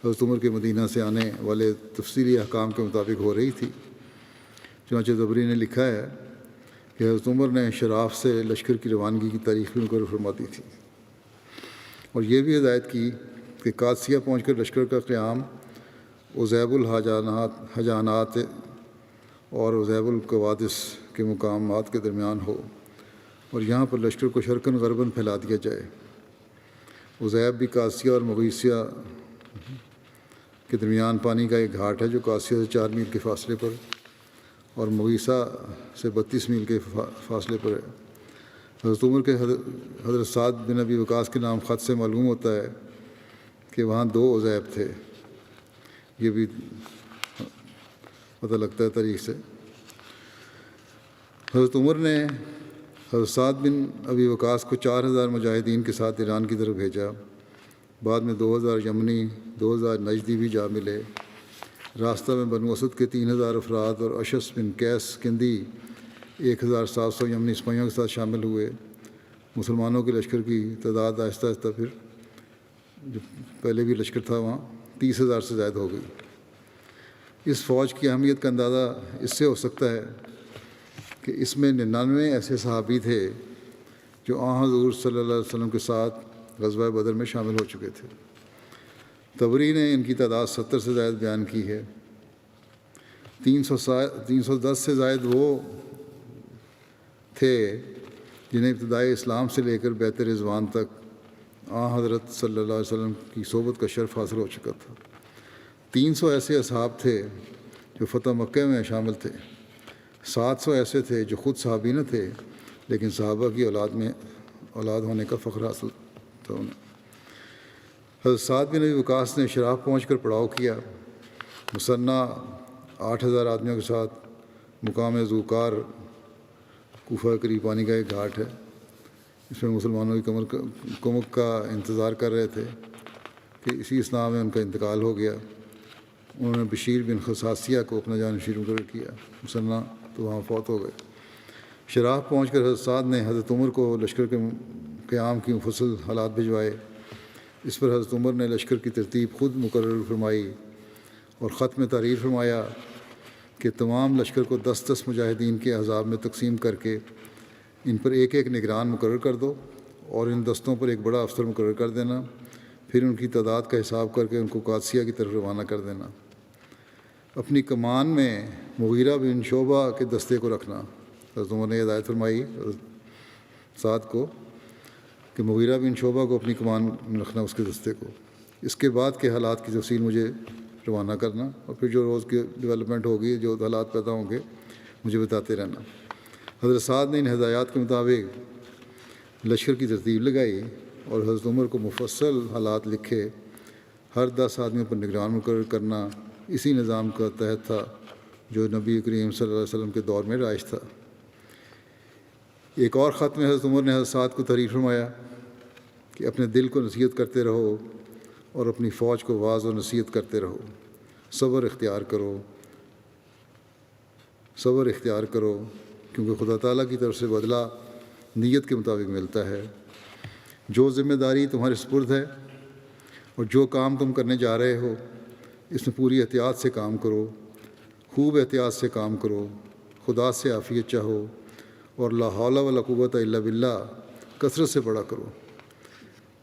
[SPEAKER 1] حضرت عمر کے مدینہ سے آنے والے تفصیلی احکام کے مطابق ہو رہی تھی۔ چنانچہ طبری نے لکھا ہے کہ حضرت عمر نے شراف سے لشکر کی روانگی کی تاریخ بھی مقرر فرما دی تھی، اور یہ بھی ہدایت کی کہ قادسیہ پہنچ کر لشکر کا قیام عزیب الحجانات اور عزیب القوادس کے مقامات کے درمیان ہو، اور یہاں پر لشکر کو شرقاً غرباً پھیلا دیا جائے۔ عزیب بھی قادسیہ اور مغیثیہ کے درمیان پانی کا ایک گھاٹ ہے جو قادسیہ سے 4 میل کے فاصلے پر اور مغیثہ سے 32 میل کے فاصلے پر ہے۔ حضرت عمر کے حضرت سعد بن ابی وقاص کے نام خط سے معلوم ہوتا ہے کہ وہاں 2 عزیب تھے، یہ بھی پتہ لگتا ہے تاریخ سے۔ حضرت عمر نے حضرت سعد بن ابی وقاص کو 4000 مجاہدین کے ساتھ ایران کی طرف بھیجا۔ بعد میں 2000 یمنی، 2000 نجدی بھی جا ملے۔ راستہ میں بنو اسد کے 3000 افراد اور اشس بن قیس کندی 1700 یمنی سپاہیوں کے ساتھ شامل ہوئے۔ مسلمانوں کے لشکر کی تعداد آہستہ آہستہ پھر جو پہلے بھی لشکر تھا وہاں 30,000 سے زائد ہو گئی۔ اس فوج کی اہمیت کا اندازہ اس سے ہو سکتا ہے کہ اس میں 99 ایسے صحابی تھے جو حضور صلی اللہ علیہ وسلم کے ساتھ غزوہ بدر میں شامل ہو چکے تھے۔ طبری نے ان کی تعداد 70 سے زائد بیان کی ہے۔ 310 سے زائد وہ تھے جنہیں ابتدائی اسلام سے لے کر بیعت رضوان تک حضرت صلی اللہ علیہ وسلم کی صحبت کا شرف حاصل ہو چکا تھا۔ 300 ایسے اصحاب تھے جو فتح مکہ میں شامل تھے۔ 700 ایسے تھے جو خود صحابی نہ تھے لیکن صحابہ کی اولاد ہونے کا فخر حاصل تھا انہیں۔ حضرت سعد بن ابی وقاص نے شراف پہنچ کر پڑاؤ کیا۔ مثنیٰ 8000 آدمیوں کے ساتھ مقام ذوقار کوفہ قریب پانی کا ایک گھاٹ ہے، اس میں مسلمانوں کی کمک کا انتظار کر رہے تھے کہ اسی اثناء میں ان کا انتقال ہو گیا۔ انہوں نے بشیر بن خصاصیہ کو اپنا جانشین مقرر کیا، مثنیٰ تو وہاں فوت ہو گئے۔ شراف پہنچ کر حضرت سعد نے حضرت عمر کو لشکر کے قیام کی مفصل حالات بھجوائے۔ اس پر حضرت عمر نے لشکر کی ترتیب خود مقرر فرمائی اور خط میں تحریر فرمایا کہ تمام لشکر کو 10 مجاہدین کے احزاب میں تقسیم کر کے ان پر ایک ایک نگران مقرر کر دو اور ان دستوں پر ایک بڑا افسر مقرر کر دینا، پھر ان کی تعداد کا حساب کر کے ان کو قادسیہ کی طرف روانہ کر دینا۔ اپنی کمان میں مغیرہ بن شعبہ کے دستے کو رکھنا۔ حضرت عمر نے ہدایت فرمائی حضرت سعد کو کہ مغیرہ بن شعبہ کو اپنی کمان میں رکھنا، اس کے دستے کو۔ اس کے بعد کے حالات کی تفصیل مجھے روانہ کرنا، اور پھر جو روز کی ڈیولپمنٹ ہوگی، جو حالات پیدا ہوں گے، مجھے بتاتے رہنا۔ حضرت سعد نے ان ہدایات کے مطابق لشکر کی ترتیب لگائی اور حضرت عمر کو مفصل حالات لکھے۔ ہر 10 آدمیوں پر نگران مقرر کرنا اسی نظام کا تحت تھا جو نبی کریم صلی اللہ علیہ وسلم کے دور میں رائج تھا۔ ایک اور خط میں حضرت عمر نے حضرت سعد کو تحریر فرمایا کہ اپنے دل کو نصیحت کرتے رہو اور اپنی فوج کو واعظ و نصیحت کرتے رہو۔ صبر اختیار کرو کیونکہ خدا تعالیٰ کی طرف سے بدلہ نیت کے مطابق ملتا ہے۔ جو ذمہ داری تمہارے سپرد ہے اور جو کام تم کرنے جا رہے ہو، اس میں پوری احتیاط سے کام کرو، خوب احتیاط سے کام کرو، خدا سے عافیت چاہو اور لا حول ولا قوت الا باللہ کثرت سے پڑھا کرو۔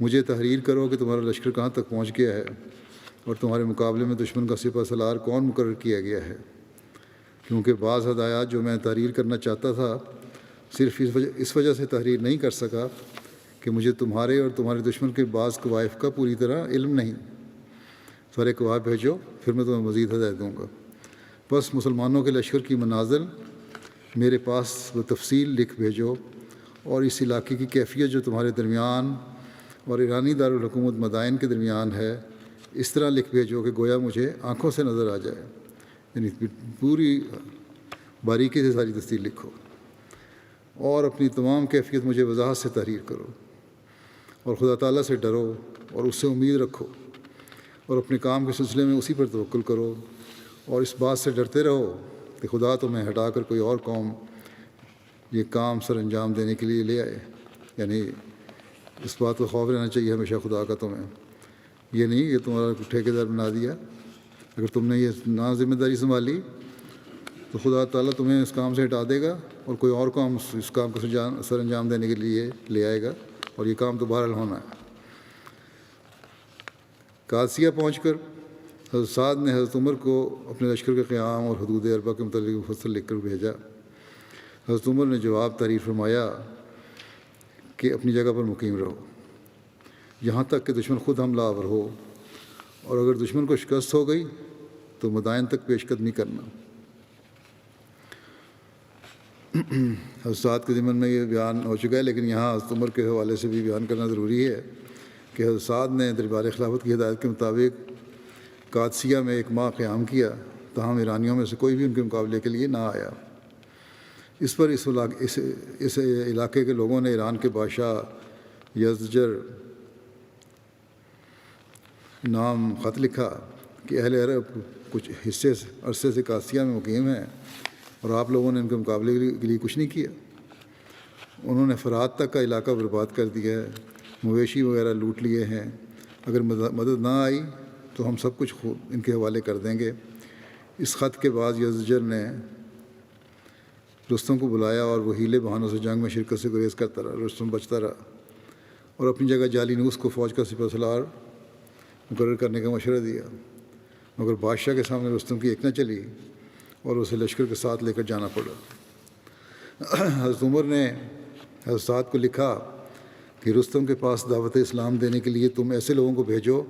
[SPEAKER 1] مجھے تحریر کرو کہ تمہارا لشکر کہاں تک پہنچ گیا ہے اور تمہارے مقابلے میں دشمن کا سپہ سالار کون مقرر کیا گیا ہے، کیونکہ بعض ہدایات جو میں تحریر کرنا چاہتا تھا صرف اس وجہ سے تحریر نہیں کر سکا کہ مجھے تمہارے اور تمہارے دشمن کے بعض قوائف کا پوری طرح علم نہیں۔ سارے قوائف بھیجو، پھر میں تمہیں مزید ہدایت دوں گا۔ بس مسلمانوں کے لشکر کی منازل میرے پاس بتفصیل لکھ بھیجو، اور اس علاقے کی کیفیت جو تمہارے درمیان اور ایرانی دارالحکومت مدائن کے درمیان ہے اس طرح لکھ بھیجو کہ گویا مجھے آنکھوں سے نظر آ جائے، یعنی پوری باریکی سے ساری تفصیل لکھو، اور اپنی تمام کیفیت مجھے وضاحت سے تحریر کرو، اور خدا تعالیٰ سے ڈرو اور اس سے امید رکھو، اور اپنے کام کے سلسلے میں اسی پر توکل کرو، اور اس بات سے ڈرتے رہو کہ خدا تمہیں ہٹا کر کوئی اور قوم یہ کام سر انجام دینے کے لیے لے آئے، یعنی اس بات کا خوف رہنا چاہیے ہمیشہ خدا کا تمہیں، یہ نہیں کہ تمہارا ٹھیکیدار بنا دیا۔ اگر تم نے یہ نہ ذمہ داری سنبھالی تو خدا تعالیٰ تمہیں اس کام سے ہٹا دے گا اور کوئی اور کام اس کام کو سر انجام دینے کے لیے لے آئے گا، اور یہ کام تو بہرحال ہونا ہے۔ قادسیہ پہنچ کر حضرت سعد نے حضرت عمر کو اپنے لشکر کے قیام اور حدود اربع کے متعلق مفصل لکھ کر بھیجا۔ حضرت عمر نے جواب تعریف فرمایا کہ اپنی جگہ پر مقیم رہو یہاں تک کہ دشمن خود حملہ آور ہو، اور اگر دشمن کو شکست ہو گئی تو مدائن تک پیش قدمی کرنا۔ حضرت سعد کے ضمن میں یہ بیان ہو چکا ہے، لیکن یہاں حضرت عمر کے حوالے سے بھی بیان کرنا ضروری ہے کہ حضرت سعد نے دربار خلافت کی ہدایت کے مطابق قادسیہ میں 1 ماہ قیام کیا، تاہم ایرانیوں میں سے کوئی بھی ان کے مقابلے کے لیے نہ آیا۔ اس پر اس علاقے کے لوگوں نے ایران کے بادشاہ یزدجر نام خط لکھا کہ اہل عرب کچھ عرصے سے قادسیہ میں مقیم ہیں اور آپ لوگوں نے ان کے مقابلے کے لیے کچھ نہیں کیا۔ انہوں نے فرات تک کا علاقہ برباد کر دیا ہے، مویشی وغیرہ لوٹ لیے ہیں، اگر مدد نہ آئی تو ہم سب کچھ ان کے حوالے کر دیں گے۔ اس خط کے بعد یزدجر نے رستم کو بلایا اور وہ ہیلے بہانوں سے جنگ میں شرکت سے گریز کرتا رہا۔ رستم بچتا رہا اور اپنی جگہ جالینوس کو فوج کا سپہ سالار مقرر کرنے کا مشورہ دیا، مگر بادشاہ کے سامنے رستم کی ایک نہ چلی اور اسے لشکر کے ساتھ لے کر جانا پڑا۔ حضرت عمر نے حضرت سعد کو لکھا کہ رستم کے پاس دعوت اسلام دینے کے لیے تم ایسے لوگوں کو بھیجو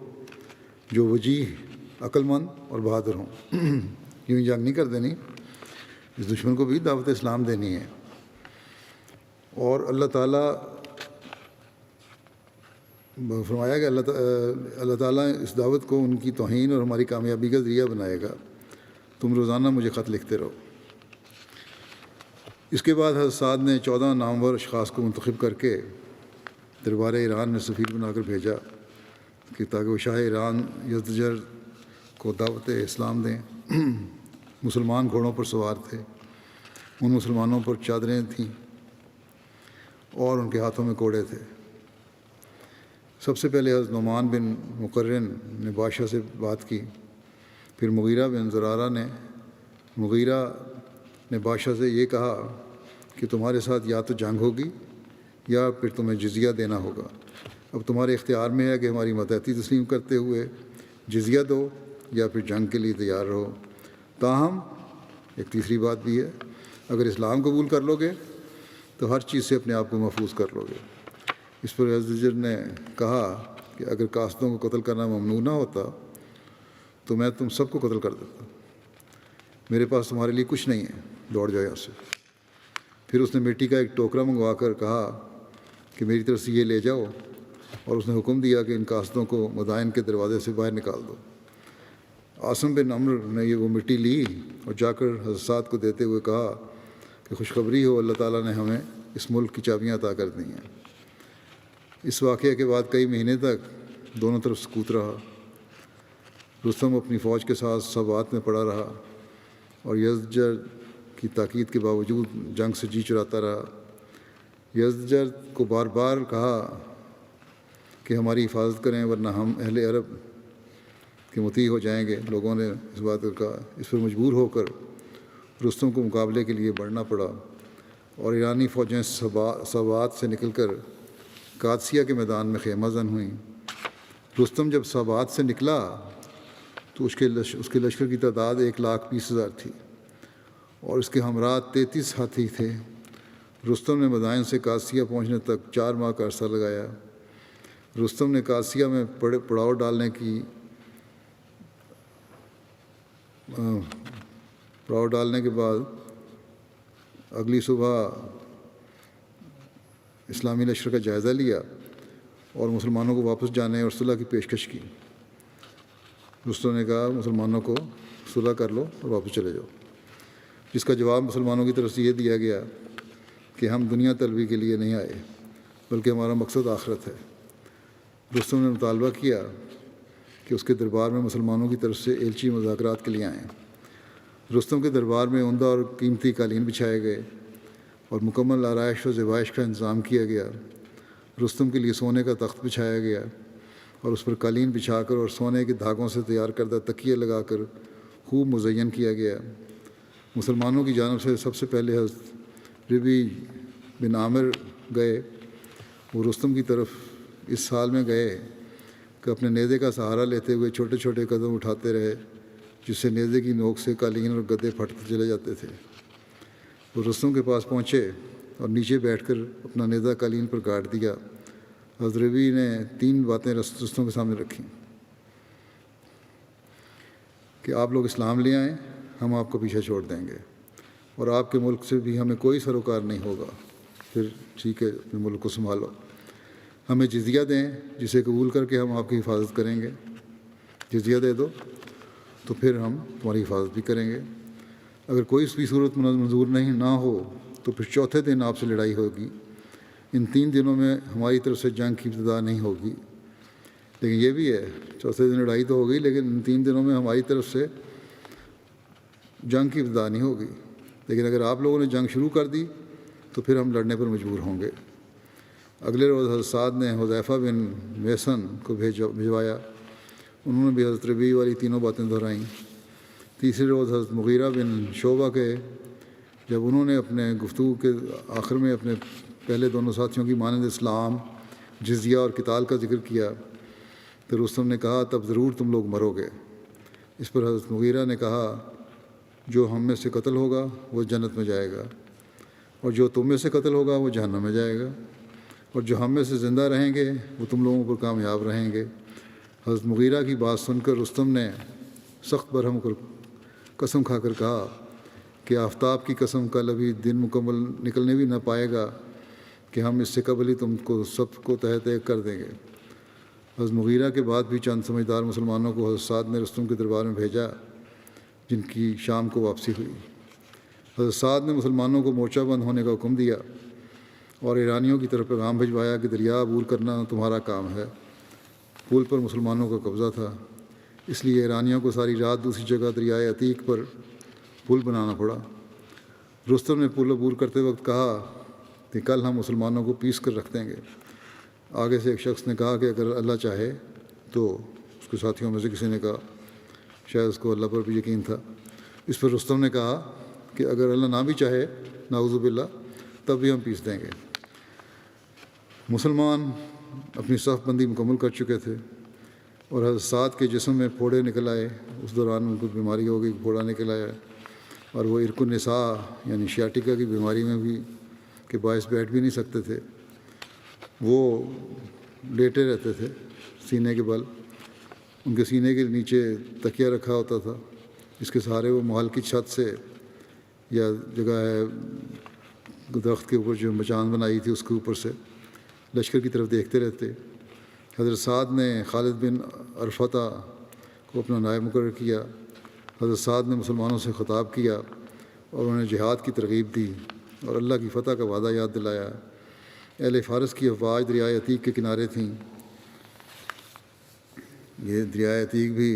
[SPEAKER 1] جو وجیح، عقل مند اور بہادر ہوں۔ یوں ہی جنگ نہیں کر دینی، اس دشمن کو بھی دعوت اسلام دینی ہے۔ اور اللہ تعالیٰ فرمایا کہ اللہ تعالیٰ اس دعوت کو ان کی توہین اور ہماری کامیابی کا ذریعہ بنائے گا، تم روزانہ مجھے خط لکھتے رہو۔ اس کے بعد حضرت سعد نے 14 نامور اشخاص کو منتخب کر کے دربار ایران میں سفیر بنا کر بھیجا کہ تاکہ وہ شاہ ایران یزدجر کو دعوت اسلام دیں۔ مسلمان گھوڑوں پر سوار تھے، ان مسلمانوں پر چادریں تھیں اور ان کے ہاتھوں میں کوڑے تھے۔ سب سے پہلے حضرت نعمان بن مقرن نے بادشاہ سے بات کی، پھر مغیرہ بن زرارہ نے بادشاہ سے یہ کہا کہ تمہارے ساتھ یا تو جنگ ہوگی یا پھر تمہیں جزیہ دینا ہوگا۔ اب تمہارے اختیار میں ہے کہ ہماری متحدی تسلیم کرتے ہوئے جزیہ دو یا پھر جنگ کے لیے تیار رہو۔ تاہم ایک تیسری بات بھی ہے، اگر اسلام قبول کر لو گے تو ہر چیز سے اپنے آپ کو محفوظ کر لو گے۔ اس پر یزدجر نے کہا کہ اگر قاصدوں کو قتل کرنا ممنوع نہ ہوتا تو میں تم سب کو قتل کر دیتا، میرے پاس تمہارے لیے کچھ نہیں ہے، دوڑ جاؤ یہاں سے۔ پھر اس نے مٹی کا ایک ٹوکرا منگوا کر کہا کہ میری طرف سے یہ لے جاؤ، اور اس نے حکم دیا کہ ان قاصدوں کو مدائن کے دروازے سے باہر نکال دو۔ عاصم بن عمرو نے وہ مٹی لی اور جا کر حضرت سعد کو دیتے ہوئے کہا کہ خوشخبری ہو، اللہ تعالیٰ نے ہمیں اس ملک کی چابیاں عطا کر دی ہیں۔ اس واقعے کے بعد کئی مہینے تک دونوں طرف سکوت رہا۔ رستم اپنی فوج کے ساتھ سبات میں پڑا رہا اور یزدجر کی تاکید کے باوجود جنگ سے جی چراتا رہا۔ یزدجر کو بار بار کہا کہ ہماری حفاظت کریں ورنہ ہم اہل عرب کے مطیع ہو جائیں گے۔ لوگوں نے اس بات کو کہا، اس پر مجبور ہو کر رستم کو مقابلے کے لیے بڑھنا پڑا اور ایرانی فوجیں سبات سے نکل کر قادسیہ کے میدان میں خیمہ زن ہوئیں۔ رستم جب سبات سے نکلا تو اس کے لشکر کی تعداد 1,20,000 تھی اور اس کے ہمراہ 33 ہاتھی تھے۔ رستم نے مدائن سے قادسیہ پہنچنے تک 4 ماہ کا عرصہ لگایا۔ رستم نے قادسیہ میں پڑاؤ ڈالنے کے بعد اگلی صبح اسلامی لشکر کا جائزہ لیا اور مسلمانوں کو واپس جانے اور صلح کی پیشکش کی۔ رستم نے کہا مسلمانوں کو صلح کر لو اور واپس چلے جاؤ، جس کا جواب مسلمانوں کی طرف سے یہ دیا گیا کہ ہم دنیا طلبی کے لیے نہیں آئے بلکہ ہمارا مقصد آخرت ہے۔ رستم نے مطالبہ کیا کہ اس کے دربار میں مسلمانوں کی طرف سے ایلچی مذاکرات کے لیے آئیں۔ رستم کے دربار میں عمدہ اور قیمتی قالین بچھائے گئے اور مکمل آرائش و زیبائش کا انتظام کیا گیا۔ رستم کے لیے سونے کا تخت بچھایا گیا اور اس پر قالین بچھا کر اور سونے کے دھاگوں سے تیار کردہ تکیے لگا کر خوب مزین کیا گیا۔ مسلمانوں کی جانب سے سب سے پہلے حضرت ربی بن عامر گئے۔ وہ رستم کی طرف اس حال میں گئے کہ اپنے نیزے کا سہارا لیتے ہوئے چھوٹے چھوٹے قدم اٹھاتے رہے، جس سے نیزے کی نوک سے قالین اور گدے پھٹتے چلے جاتے تھے۔ وہ رستم کے پاس پہنچے اور نیچے بیٹھ کر اپنا نیزہ قالین پر گاڑ دیا۔ حضرت ربی نے 3 باتیں رستم کے سامنے رکھیں کہ آپ لوگ اسلام لے آئیں، ہم آپ کو پیچھے چھوڑ دیں گے، اور آپ کے ملک سے بھی ہمیں کوئی سروکار نہیں ہوگا، پھر ٹھیک ہے اپنے ملک کو سنبھالو۔ ہمیں جزیہ دیں جسے قبول کر کے ہم آپ کی حفاظت کریں گے، جزیہ دے دو تو پھر ہم تمہاری حفاظت بھی کریں گے۔ اگر کوئی بھی صورت منظور نہ ہو تو پھر چوتھے دن آپ سے لڑائی ہوگی۔ ان 3 دنوں میں ہماری طرف سے جنگ کی ابتدا نہیں ہوگی، لیکن یہ بھی ہے چوتھے دن لڑائی تو ہوگی لیکن ان 3 دنوں میں ہماری طرف سے جنگ کی ابتدا نہیں ہوگی، لیکن اگر آپ لوگوں نے جنگ شروع کر دی تو پھر ہم لڑنے پر مجبور ہوں گے۔ اگلے روز حضرت سعد نے حذیفہ بن محصن کو بھجوایا، انہوں نے بھی حضرت ربیع والی 3 باتیں دہرائیں۔ تیسرے روز حضرت مغیرہ بن شعبہ کے جب انہوں نے اپنے گفتگو کے آخر میں اپنے پہلے دونوں ساتھیوں کی مانند اسلام، جزیہ اور قتال کا ذکر کیا تو رستم نے کہا تب ضرور تم لوگ مرو گے۔ اس پر حضرت مغیرہ نے کہا جو ہم میں سے قتل ہوگا وہ جنت میں جائے گا، اور جو تم میں سے قتل ہوگا وہ جہنم میں جائے گا، اور جو ہم میں سے زندہ رہیں گے وہ تم لوگوں پر کامیاب رہیں گے۔ حضرت مغیرہ کی بات سن کر رستم نے سخت برہم کر قسم کھا کر کہا کہ آفتاب کی قسم کل ابھی دن مکمل نکلنے بھی نہ پائے گا کہ ہم اس سے قبل ہی تم کو سب کو تہہ تہہ کر دیں گے۔ حضرت مغیرہ کے بعد بھی چند سمجھدار مسلمانوں کو حضرت سعد نے رستم کے دربار میں بھیجا، جن کی شام کو واپسی ہوئی۔ حضرت سعد نے مسلمانوں کو مورچہ بند ہونے کا حکم دیا اور ایرانیوں کی طرف پیغام بھجوایا کہ دریا عبور کرنا تمہارا کام ہے۔ پل پر مسلمانوں کا قبضہ تھا، اس لیے ایرانیوں کو ساری رات دوسری جگہ دریائے عتیق پر پل بنانا پڑا۔ رستم نے پل عبور کرتے وقت کہا کہ کل ہم مسلمانوں کو پیس کر رکھ دیں گے۔ آگے سے ایک شخص نے کہا کہ اگر اللہ چاہے تو، اس کے ساتھیوں میں سے کسی نے کہا، شاید اس کو اللہ پر بھی یقین تھا۔ اس پر رستم نے کہا کہ اگر اللہ نہ بھی چاہے نعوذ باللہ تب بھی ہم پیس دیں گے۔ مسلمان اپنی صف بندی مکمل کر چکے تھے اور حضرت سعد کے جسم میں پھوڑے نکل آئے۔ اس دوران ان کو بیماری ہو گئی، پھوڑا نکل آیا، اور وہ عرق النساء یعنی شیاٹیکا کی بیماری میں بھی کے باعث بیٹھ بھی نہیں سکتے تھے۔ وہ لیٹے رہتے تھے سینے کے بل، ان کے سینے کے نیچے تکیہ رکھا ہوتا تھا، اس کے سہارے وہ محل کی چھت سے یا جگہ ہے درخت کے اوپر جو مچان بنائی تھی اس کے اوپر سے لشکر کی طرف دیکھتے رہتے۔ حضرت سعد نے خالد بن عرفطہ کو اپنا نائب مقرر کیا۔ حضرت سعد نے مسلمانوں سے خطاب کیا اور انہیں جہاد کی ترغیب دی اور اللہ کی فتح کا وعدہ یاد دلایا۔ اہل فارس کی افواج دریائے عتیق کے کنارے تھیں۔ یہ دریائے عتیق بھی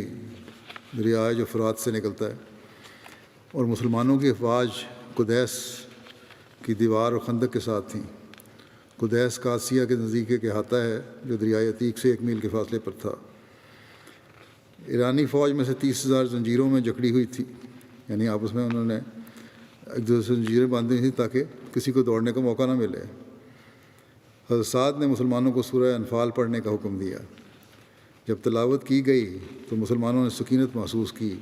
[SPEAKER 1] دریا ہے جو فرات سے نکلتا ہے، اور مسلمانوں کی افواج قدیس کی دیوار اور خندق کے ساتھ تھیں۔ قدیس قادسیہ کے نزدیک ایک احاطہ ہے جو دریائے عتیق سے 1 میل کے فاصلے پر تھا۔ ایرانی فوج میں سے 30,000 زنجیروں میں جکڑی ہوئی تھی، یعنی آپس میں انہوں نے ایک دوسرے سے زنجیریں باندھی تھیں تاکہ کسی کو دوڑنے کا موقع نہ ملے۔ حضرت سعد نے مسلمانوں کو سورہ انفال پڑھنے کا حکم دیا۔ جب تلاوت کی گئی تو مسلمانوں نے سکینت محسوس کی۔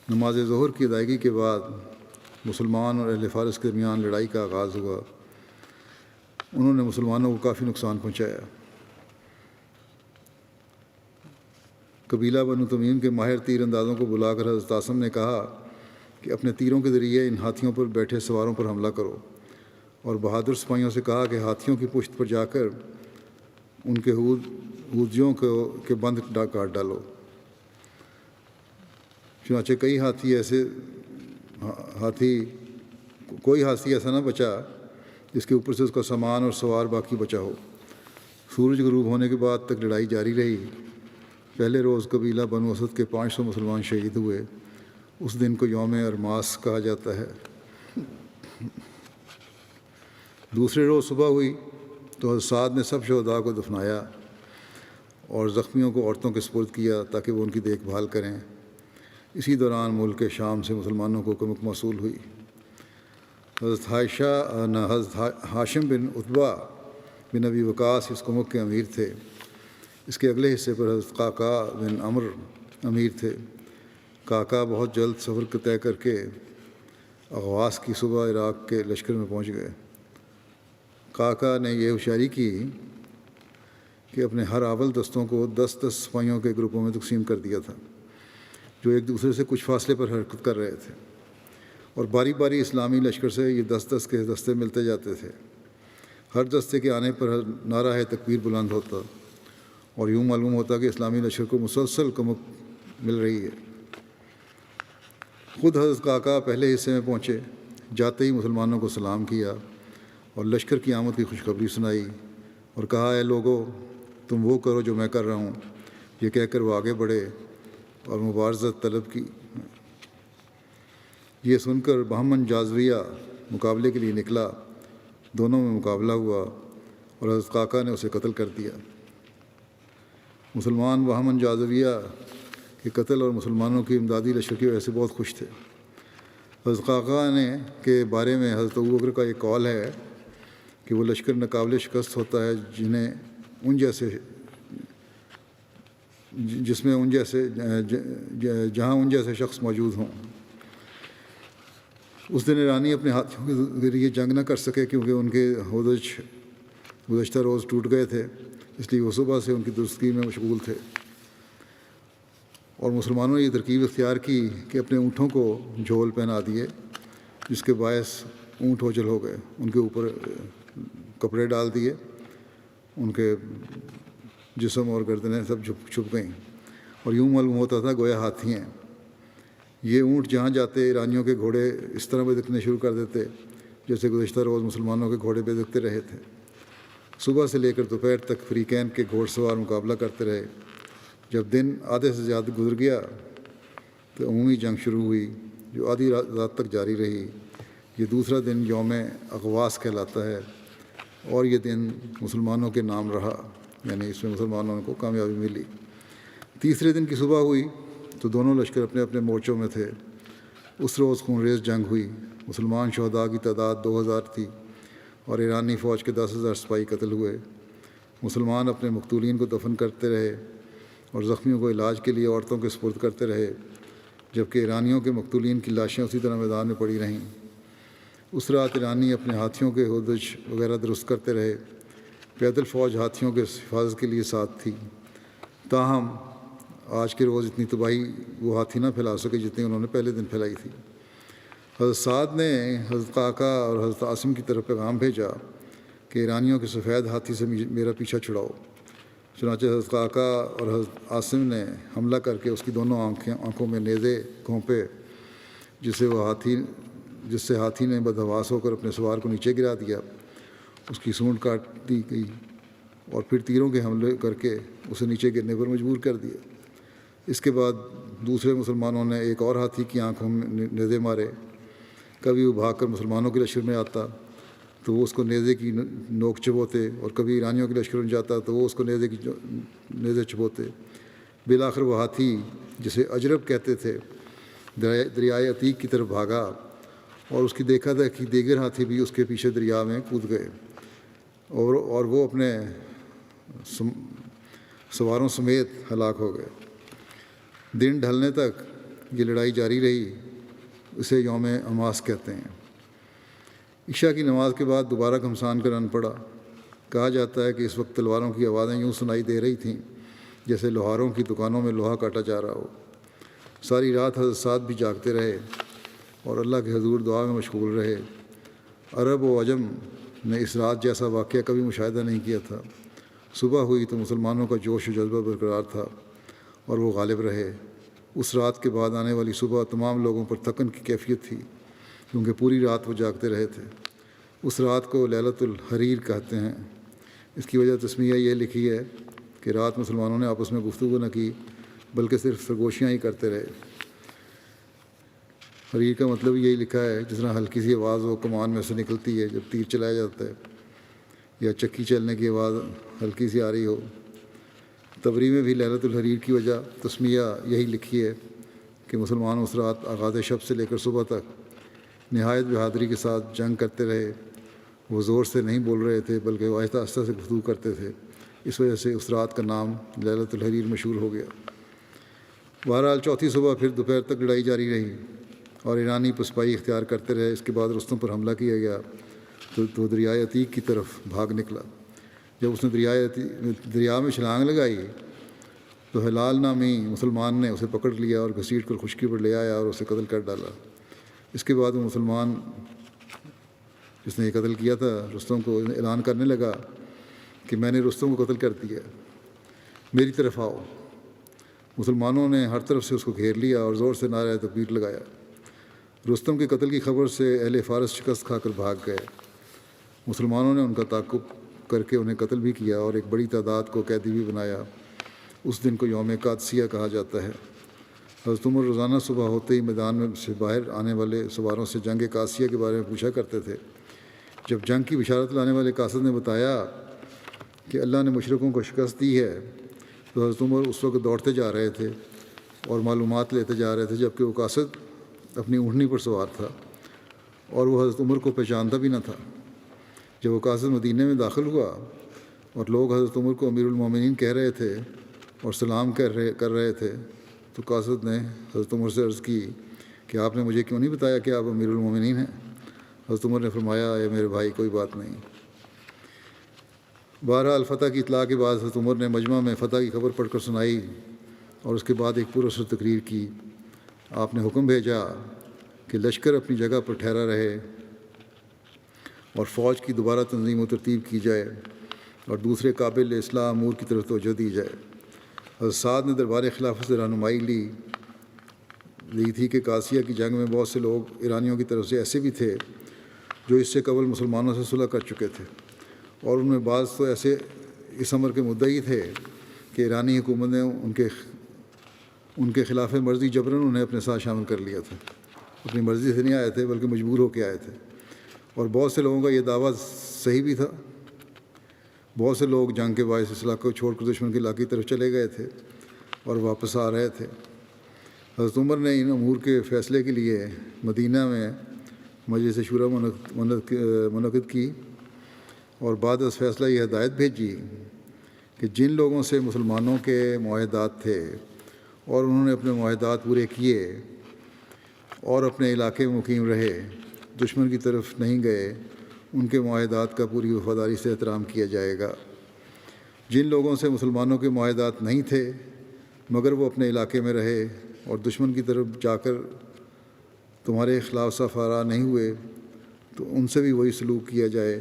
[SPEAKER 1] نماز ظہر کی ادائیگی کے بعد مسلمان اور اہل فارس کے درمیان لڑائی کا آغاز ہوا۔ انہوں نے مسلمانوں کو کافی نقصان پہنچایا۔ قبیلہ بنو تمیم کے ماہر تیر اندازوں کو بلا کر حضرت عاصم نے کہا کہ اپنے تیروں کے ذریعے ان ہاتھیوں پر بیٹھے سواروں پر حملہ کرو، اور بہادر سپاہیوں سے کہا کہ ہاتھیوں کی پشت پر جا کر ان کے ہودیوں کے بند کاٹ ڈالو۔ چنانچہ کوئی ہاتھی ایسا نہ بچا جس کے اوپر سے اس کا سامان اور سوار باقی بچا ہو۔ سورج غروب ہونے کے بعد تک لڑائی جاری رہی۔ پہلے روز قبیلہ بنو اسد کے 500 مسلمان شہید ہوئے۔ اس دن کو یوم ارماس کہا جاتا ہے۔ دوسرے روز صبح ہوئی تو حضرت سعد نے سب شہداء کو دفنایا اور زخمیوں کو عورتوں کے سپرد کیا تاکہ وہ ان کی دیکھ بھال کریں۔ اسی دوران ملک شام سے مسلمانوں کو کمک موصول ہوئی۔ حضرت ہاشم بن عتبہ بن ابی وقاص اس کمک کے امیر تھے۔ اس کے اگلے حصے پر حضرت قعقاع بن عمرو امیر تھے۔ قعقاع بہت جلد سفر طے کر کے اغواس کی صبح عراق کے لشکر میں پہنچ گئے۔ قعقاع نے یہ ہوشیاری کی کہ اپنے ہر اول دستوں کو 10-10 سپاہیوں کے گروپوں میں تقسیم کر دیا تھا، جو ایک دوسرے سے کچھ فاصلے پر حرکت کر رہے تھے، اور باری باری اسلامی لشکر سے یہ 10-10 کے دستے ملتے جاتے تھے۔ ہر دستے کے آنے پر نعرہ تکبیر بلند ہوتا اور یوں معلوم ہوتا کہ اسلامی لشکر کو مسلسل کمک مل رہی ہے۔ خود حضرت قعقاع پہلے حصے میں پہنچے، جاتے ہی مسلمانوں کو سلام کیا اور لشکر کی آمد کی خوشخبری سنائی اور کہا، اے لوگو، تم وہ کرو جو میں کر رہا ہوں۔ یہ کہہ کر وہ آگے بڑھے اور مبارزت طلب کی۔ یہ سن کر بہمن جازریہ مقابلے کے لیے نکلا۔ دونوں میں مقابلہ ہوا اور حضرت قعقاع نے اسے قتل کر دیا۔ مسلمان بہمن جازریہ کے قتل اور مسلمانوں کی امدادی لشکر کی وجہ سے بہت خوش تھے۔ حضرت قعقاع کے بارے میں حضرت ابوبکر کا یہ قول ہے کہ وہ لشکر ناقابل شکست ہوتا ہے جہاں ان جیسے شخص موجود ہوں۔ اس دن ایرانی اپنے ہاتھیوں کے ذریعے جنگ نہ کر سکے کیونکہ ان کے ہودج گزشتہ روز ٹوٹ گئے تھے، اس لیے وہ صبح سے ان کی درستگی میں مشغول تھے، اور مسلمانوں نے یہ ترکیب اختیار کی کہ اپنے اونٹوں کو جھول پہنا دیے، جس کے باعث اونٹ اوجل ہو گئے، ان کے اوپر کپڑے ڈال دیے، ان کے جسم اور گردنیں سب چھپ گئیں اور یوں معلوم ہوتا تھا گویا ہاتھی ہیں۔ یہ اونٹ جہاں جاتے ایرانیوں کے گھوڑے اس طرح بے دکھنے شروع کر دیتے جیسے گزشتہ روز مسلمانوں کے گھوڑے بے دکھتے رہے تھے۔ صبح سے لے کر دوپہر تک فریقین کے گھوڑ سوار مقابلہ کرتے رہے۔ جب دن آدھے سے زیادہ گزر گیا تو عمومی جنگ شروع ہوئی جو آدھی رات تک جاری رہی۔ یہ دوسرا دن یوم اغواس کہلاتا ہے اور یہ دن مسلمانوں کے نام رہا، یعنی اس میں مسلمانوں کو کامیابی ملی۔ تیسرے دن کی صبح ہوئی تو دونوں لشکر اپنے اپنے مورچوں میں تھے۔ اس روز خونریز جنگ ہوئی۔ مسلمان شہداء کی تعداد 2000 تھی اور ایرانی فوج کے 10,000 سپاہی قتل ہوئے۔ مسلمان اپنے مقتولین کو دفن کرتے رہے اور زخمیوں کو علاج کے لیے عورتوں کے سپرد کرتے رہے، جبکہ ایرانیوں کے مقتولین کی لاشیں اسی طرح میدان میں پڑی رہیں۔ اس رات ایرانی اپنے ہاتھیوں کے ہودج وغیرہ درست کرتے رہے۔ پیدل فوج ہاتھیوں کے حفاظت کے لیے ساتھ تھی، تاہم آج کے روز اتنی تباہی وہ ہاتھی نہ پھیلا سکے جتنی انہوں نے پہلے دن پھیلائی تھی۔ حضرت سعد نے حضرت قعقاع اور حضرت عاصم کی طرف پیغام بھیجا کہ ایرانیوں کے سفید ہاتھی سے میرا پیچھا چھڑاؤ۔ چنانچہ حضرت قعقاع اور حضرت عاصم نے حملہ کر کے اس کی دونوں آنکھوں میں نیزے گھونپے، جس سے ہاتھی نے بدحواس ہو کر اپنے سوار کو نیچے گرا دیا۔ اس کی سونڈ کاٹ دی گئی اور پھر تیروں کے حملے کر کے اسے نیچے گرنے پر مجبور کر دیا۔ اس کے بعد دوسرے مسلمانوں نے ایک اور ہاتھی کی آنکھوں میں نیزے مارے۔ کبھی وہ بھاگ کر مسلمانوں کے لشکر میں آتا تو وہ اس کو نیزے کی نوک چبوتے، اور کبھی ایرانیوں کے لشکر میں جاتا تو وہ اس کو نیزے چبوتے۔ بالآخر وہ ہاتھی جسے اجرب کہتے تھے دریائے عتیق کی طرف بھاگا، اور اس کی دیکھا تھا کہ دیگر ہاتھی بھی اس کے پیچھے دریا میں کود گئے، اور وہ اپنے سواروں سمیت ہلاک ہو گئے۔ دن ڈھلنے تک یہ لڑائی جاری رہی۔ اسے یوم اماس کہتے ہیں۔ عشاء کی نماز کے بعد دوبارہ گھمسان کر رن پڑا۔ کہا جاتا ہے کہ اس وقت تلواروں کی آوازیں یوں سنائی دے رہی تھیں جیسے لوہاروں کی دکانوں میں لوہا کاٹا جا رہا ہو۔ ساری رات حضرت سعد بھی جاگتے رہے اور اللہ کے حضور دعا میں مشغول رہے۔ عرب و عجم نے اس رات جیسا واقعہ کبھی مشاہدہ نہیں کیا تھا۔ صبح ہوئی تو مسلمانوں کا جوش و جذبہ برقرار تھا اور وہ غالب رہے۔ اس رات کے بعد آنے والی صبح تمام لوگوں پر تھکن کی کیفیت تھی کیونکہ پوری رات وہ جاگتے رہے تھے۔ اس رات کو لیلۃ الحریر کہتے ہیں۔ اس کی وجہ تسمیہ یہ لکھی ہے کہ رات مسلمانوں نے آپس میں گفتگو نہ کی بلکہ صرف سرگوشیاں ہی کرتے رہے۔ حریر کا مطلب یہی لکھا ہے جس طرح ہلکی سی آواز وہ کمان میں سے نکلتی ہے جب تیر چلایا جاتا ہے۔ یا چکی چلنے کی آواز ہلکی سی آ رہی ہو۔ تبری میں بھی لیلۃ الحریر کی وجہ تسمیہ یہی لکھی ہے کہ مسلمان اس رات آغاز شب سے لے کر صبح تک نہایت بہادری کے ساتھ جنگ کرتے رہے۔ وہ زور سے نہیں بول رہے تھے بلکہ وہ آہستہ آہستہ سے گفتگو کرتے تھے، اس وجہ سے اس رات کا نام لیلۃ الحریر مشہور ہو گیا۔ بہرحال چوتھی صبح پھر دوپہر تک لڑائی جاری رہی اور ایرانی پسپائی اختیار کرتے رہے۔ اس کے بعد رستم پر حملہ کیا گیا تو دریائے عتیق کی طرف بھاگ نکلا۔ جب اس نے دریا میں چھلانگ لگائی تو ہلال نامی مسلمان نے اسے پکڑ لیا اور گھسیٹ کر خشکی پر لے آیا اور اسے قتل کر ڈالا۔ اس کے بعد وہ مسلمان جس نے یہ قتل کیا تھا رستم کو اعلان کرنے لگا کہ میں نے رستم کو قتل کر دیا، میری طرف آؤ۔ مسلمانوں نے ہر طرف سے اس کو گھیر لیا اور زور سے نعرہ تکبیر لگایا۔ رستم کے قتل کی خبر سے اہل فارس شکست کھا کر بھاگ گئے۔ مسلمانوں نے ان کا تعاقب کر کے انہیں قتل بھی کیا اور ایک بڑی تعداد کو قیدی بھی بنایا۔ اس دن کو یوم قادسیہ کہا جاتا ہے۔ حضرت عمر روزانہ صبح ہوتے ہی میدان میں سے باہر آنے والے سواروں سے جنگ قادسیہ کے بارے میں پوچھا کرتے تھے۔ جب جنگ کی بشارت لانے والے قاصد نے بتایا کہ اللہ نے مشرکوں کو شکست دی ہے تو حضرت عمر اس وقت دوڑتے جا رہے تھے اور معلومات لیتے جا رہے تھے، جبکہ وہ قاصد اپنی اونٹنی پر سوار تھا اور وہ حضرت عمر کو پہچانتا بھی نہ تھا۔ جب وہ قاصد مدینے میں داخل ہوا اور لوگ حضرت عمر کو امیر المومنین کہہ رہے تھے اور سلام کر رہے تھے تو قاصد نے حضرت عمر سے عرض کی کہ آپ نے مجھے کیوں نہیں بتایا کہ آپ امیر المومنین ہیں؟ حضرت عمر نے فرمایا، اے میرے بھائی کوئی بات نہیں۔ بہرحال فتح کی اطلاع کے بعد حضرت عمر نے مجمع میں فتح کی خبر پڑھ کر سنائی اور اس کے بعد ایک پراسر تقریر کی۔ آپ نے حکم بھیجا کہ لشکر اپنی جگہ پر ٹھہرا رہے اور فوج کی دوبارہ تنظیم و ترتیب کی جائے اور دوسرے قابل اصلاح امور کی طرف توجہ دی جائے۔ حضرت سعد نے دربار خلافت سے رہنمائی لی تھی کہ قادسیہ کی جنگ میں بہت سے لوگ ایرانیوں کی طرف سے ایسے بھی تھے جو اس سے قبل مسلمانوں سے صلح کر چکے تھے، اور ان میں بعض تو ایسے اس امر کے مدعی تھے کہ ایرانی حکومت نے ان کے خلاف مرضی جبراً انہیں اپنے ساتھ شامل کر لیا تھا۔ اپنی مرضی سے نہیں آئے تھے بلکہ مجبور ہو کے آئے تھے، اور بہت سے لوگوں کا یہ دعویٰ صحیح بھی تھا۔ بہت سے لوگ جنگ کے باعث اس علاقے کو چھوڑ کر دشمن کے علاقے کی طرف چلے گئے تھے اور واپس آ رہے تھے۔ حضرت عمر نے ان امور کے فیصلے کے لیے مدینہ میں مجلس شورا منعقد کی اور بعد از فیصلہ یہ ہدایت بھیجی کہ جن لوگوں سے مسلمانوں کے معاہدات تھے اور انہوں نے اپنے معاہدات پورے کیے اور اپنے علاقے میں مقیم رہے، دشمن کی طرف نہیں گئے، ان کے معاہدات کا پوری وفاداری سے احترام کیا جائے گا۔ جن لوگوں سے مسلمانوں کے معاہدات نہیں تھے مگر وہ اپنے علاقے میں رہے اور دشمن کی طرف جا کر تمہارے خلاف سفارا نہیں ہوئے تو ان سے بھی وہی سلوک کیا جائے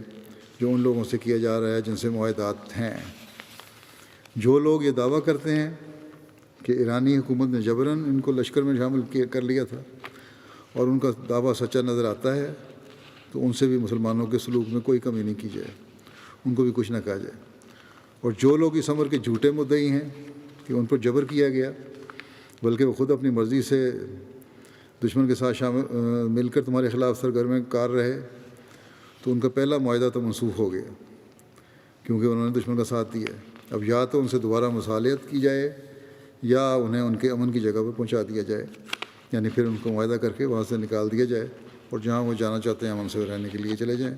[SPEAKER 1] جو ان لوگوں سے کیا جا رہا ہے جن سے معاہدات ہیں۔ جو لوگ یہ دعویٰ کرتے ہیں کہ ایرانی حکومت نے جبراً ان کو لشکر میں شامل کر لیا تھا اور ان کا دعویٰ سچا نظر آتا ہے تو ان سے بھی مسلمانوں کے سلوک میں کوئی کمی نہیں کی جائے، ان کو بھی کچھ نہ کہا جائے۔ اور جو لوگ اس امر کے جھوٹے مدعی ہیں کہ ان پر جبر کیا گیا بلکہ وہ خود اپنی مرضی سے دشمن کے ساتھ مل کر تمہارے خلاف سرگرم کار رہے تو ان کا پہلا معاہدہ تو منسوخ ہو گیا کیونکہ انہوں نے دشمن کا ساتھ دیا۔ اب یا تو ان سے دوبارہ مصالحت کی جائے یا انہیں ان کے امن کی جگہ پر پہنچا دیا جائے، یعنی پھر ان کو معاہدہ کر کے وہاں سے نکال دیا جائے اور جہاں وہ جانا چاہتے ہیں امن سے رہنے کے لیے چلے جائیں۔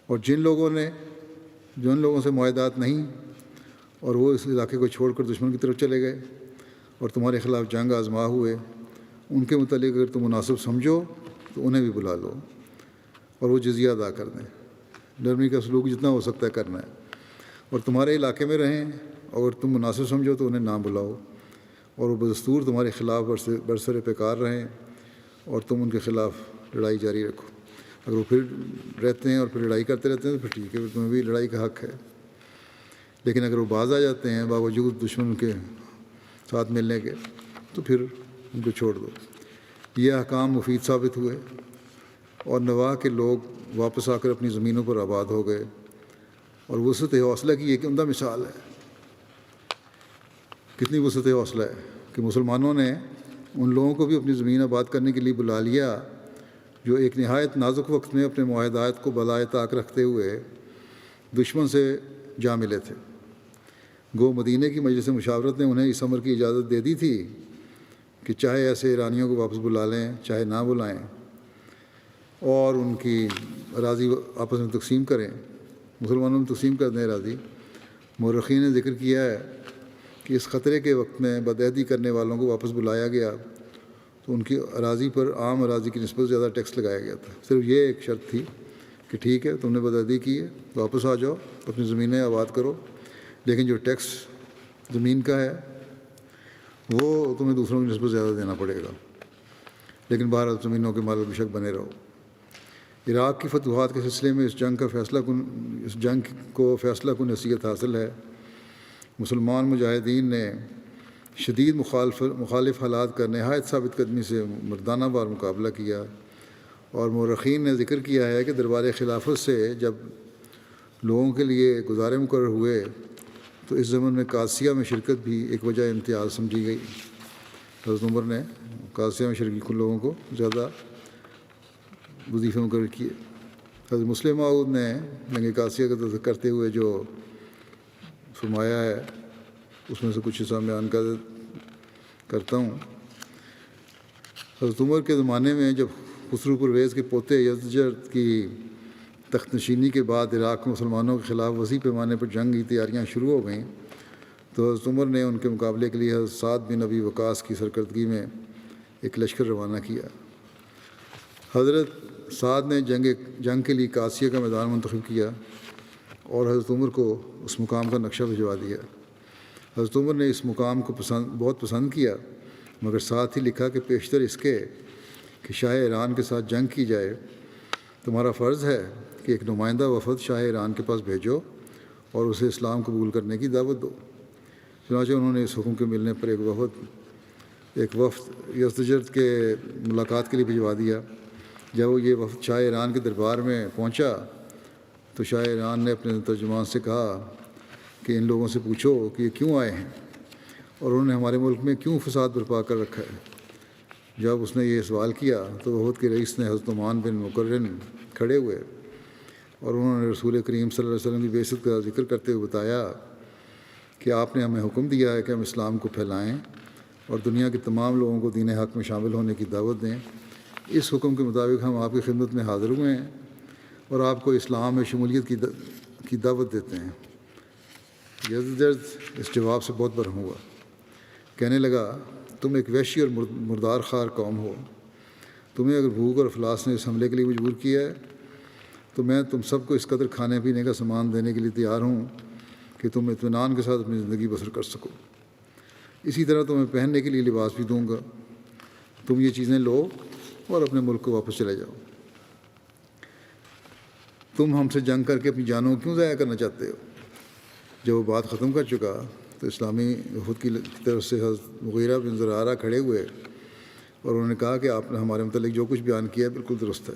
[SPEAKER 1] اور جن لوگوں سے معاہدات نہیں اور وہ اس علاقے کو چھوڑ کر دشمن کی طرف چلے گئے اور تمہارے خلاف جنگ آزما ہوئے، ان کے متعلق اگر تم مناسب سمجھو تو انہیں بھی بلا لو اور وہ جزیہ ادا کر دیں۔ نرمی کا سلوک جتنا ہو سکتا ہے کرنا ہے، اور تمہارے علاقے میں رہیں، اگر تم مناسب سمجھو تو انہیں نہ بلاؤ، اور وہ بدستور تمہارے خلاف برسر پیکار رہیں اور تم ان کے خلاف لڑائی جاری رکھو۔ اگر وہ پھر رہتے ہیں اور پھر لڑائی کرتے رہتے ہیں تو پھر ٹھیک ہے، تمہیں بھی لڑائی کا حق ہے، لیکن اگر وہ باز آ جاتے ہیں باوجود دشمن کے ساتھ ملنے کے تو پھر ان کو چھوڑ دو۔ یہ احکام مفید ثابت ہوئے اور نواح کے لوگ واپس آ کر اپنی زمینوں پر آباد ہو گئے، اور وسعت حوصلہ کی ایک عمدہ مثال ہے۔ کتنی وسعت حوصلہ ہے کہ مسلمانوں نے ان لوگوں کو بھی اپنی زمین آباد کرنے کے لیے بلا لیا جو ایک نہایت نازک وقت میں اپنے معاہدات کو بالائے طاق رکھتے ہوئے دشمن سے جا ملے تھے۔ گو مدینہ کی مجلس مشاورت نے انہیں اس امر کی اجازت دے دی تھی کہ چاہے ایسے ایرانیوں کو واپس بلا لیں چاہے نہ بلائیں، اور ان کی اراضی آپس میں تقسیم کریں، مسلمانوں میں تقسیم کر دیں اراضی۔ مورخین نے ذکر کیا ہے کہ اس خطرے کے وقت میں بدعہدی کرنے والوں کو واپس بلایا گیا تو ان کی اراضی پر عام اراضی کی نسبت زیادہ ٹیکس لگایا گیا تھا۔ صرف یہ ایک شرط تھی کہ ٹھیک ہے تم نے بدعہدی کی ہے، واپس آ جاؤ، اپنی زمینیں آباد کرو، لیکن جو ٹیکس زمین کا ہے وہ تمہیں دوسروں کی نسبت زیادہ دینا پڑے گا، لیکن بہرحال زمینوں کے مالک بشک بنے رہو۔ عراق کی فتوحات کے سلسلے میں اس جنگ کو فیصلہ کن حیثیت حاصل ہے۔ مسلمان مجاہدین نے شدید مخالف حالات کا نہایت ثابت قدمی سے مردانہ وار مقابلہ کیا، اور مورخین نے ذکر کیا ہے کہ دربار خلافت سے جب لوگوں کے لیے گزارے مقرر ہوئے تو اس زمن میں قادسیہ میں شرکت بھی ایک وجہ امتیاز سمجھی گئی۔ حضرت عمر نے قادسیہ میں شرکت لوگوں کو زیادہ وظیفے مقرر کیے۔ حضرت مسلم موعود نے جنگ قادسیہ کا ذکر کرتے ہوئے جو فرمایا ہے اس میں سے کچھ حصہ بیان کرتا ہوں۔ حضرت عمر کے زمانے میں جب خسرو پرویز کے پوتے یزدجرد کی تخت نشینی کے بعد عراق میں مسلمانوں کے خلاف وسیع پیمانے پر جنگ کی تیاریاں شروع ہو گئیں تو حضرت عمر نے ان کے مقابلے کے لیے حضرت سعد بن ابی وقاص کی سرکردگی میں ایک لشکر روانہ کیا۔ حضرت سعد نے جنگ کے لیے قادسیہ کا میدان منتخب کیا اور حضرت عمر کو اس مقام کا نقشہ بھجوا دیا۔ حضرت عمر نے اس مقام کو بہت پسند کیا، مگر ساتھ ہی لکھا کہ پیشتر اس کے کہ شاہ ایران کے ساتھ جنگ کی جائے، تمہارا فرض ہے کہ ایک نمائندہ وفد شاہ ایران کے پاس بھیجو اور اسے اسلام قبول کرنے کی دعوت دو۔ چنانچہ انہوں نے اس حکم کے ملنے پر ایک وفد یزدجرد کے ملاقات کے لیے بھجوا دیا۔ جب وہ یہ وفد شاہ ایران کے دربار میں پہنچا تو شاہ ایران نے اپنے ترجمان سے کہا کہ ان لوگوں سے پوچھو کہ یہ کیوں آئے ہیں اور انہوں نے ہمارے ملک میں کیوں فساد برپا کر رکھا ہے۔ جب اس نے یہ سوال کیا تو وفد کے رئیس نے حضرت نعمان بن مقرن کھڑے ہوئے اور انہوں نے رسول کریم صلی اللہ علیہ وسلم کی بعثت کا ذکر کرتے ہوئے بتایا کہ آپ نے ہمیں حکم دیا ہے کہ ہم اسلام کو پھیلائیں اور دنیا کے تمام لوگوں کو دین حق میں شامل ہونے کی دعوت دیں۔ اس حکم کے مطابق ہم آپ کی خدمت میں حاضر ہوئے ہیں اور آپ کو اسلام میں شمولیت کی دعوت دیتے ہیں۔ یزدجرد اس جواب سے بہت برہم ہوا، کہنے لگا تم ایک وحشی اور مردار خوار قوم ہو، تمہیں اگر بھوک اور افلاس نے اس حملے کے لیے مجبور کیا ہے تو میں تم سب کو اس قدر کھانے پینے کا سامان دینے کے لیے تیار ہوں کہ تم اطمینان کے ساتھ اپنی زندگی بسر کر سکو۔ اسی طرح تمہیں پہننے کے لیے لباس بھی دوں گا، تم یہ چیزیں لو اور اپنے ملک کو واپس چلے جاؤ۔ تم ہم سے جنگ کر کے اپنی جانوں کو کیوں ضائع کرنا چاہتے ہو؟ جب وہ بات ختم کر چکا تو اسلامی وفد کی طرف سے حضرت مغیرہ بن زرارہ کھڑے ہوئے اور انہوں نے کہا کہ آپ نے ہمارے متعلق جو کچھ بیان کیا ہے بالکل درست ہے۔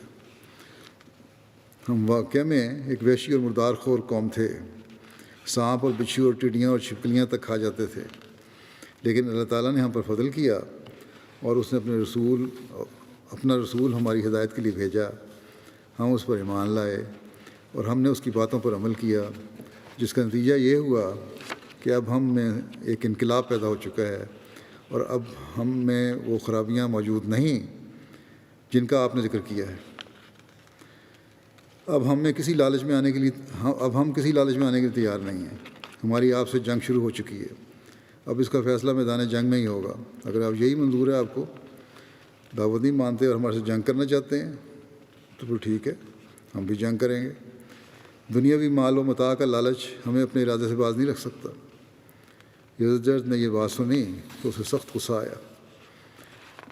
[SPEAKER 1] ہم واقعہ میں ایک وحشی اور مردار خور قوم تھے، سانپ اور بچھو اور ٹڈیاں اور چھپکلیاں تک کھا جاتے تھے، لیکن اللہ تعالیٰ نے ہم پر فضل کیا اور اس نے اپنا رسول ہماری ہدایت کے لیے بھیجا۔ ہم اس پر ایمان لائے اور ہم نے اس کی باتوں پر عمل کیا، جس کا نتیجہ یہ ہوا کہ اب ہم میں ایک انقلاب پیدا ہو چکا ہے اور اب ہم میں وہ خرابیاں موجود نہیں جن کا آپ نے ذکر کیا ہے۔ اب ہم کسی لالچ میں آنے کے لیے تیار نہیں ہیں۔ ہماری آپ سے جنگ شروع ہو چکی ہے، اب اس کا فیصلہ میدان جنگ میں ہی ہوگا۔ اگر آپ یہی منظور ہے، آپ کو دعوت نہیں مانتے اور ہمارے سے جنگ کرنا چاہتے ہیں تو پھر ٹھیک ہے، ہم بھی جنگ کریں گے۔ دنیاوی مال و متاع کا لالچ ہمیں اپنے ارادے سے باز نہیں رکھ سکتا۔ یزدجرد نے یہ بات سنی تو اسے سخت غصہ آیا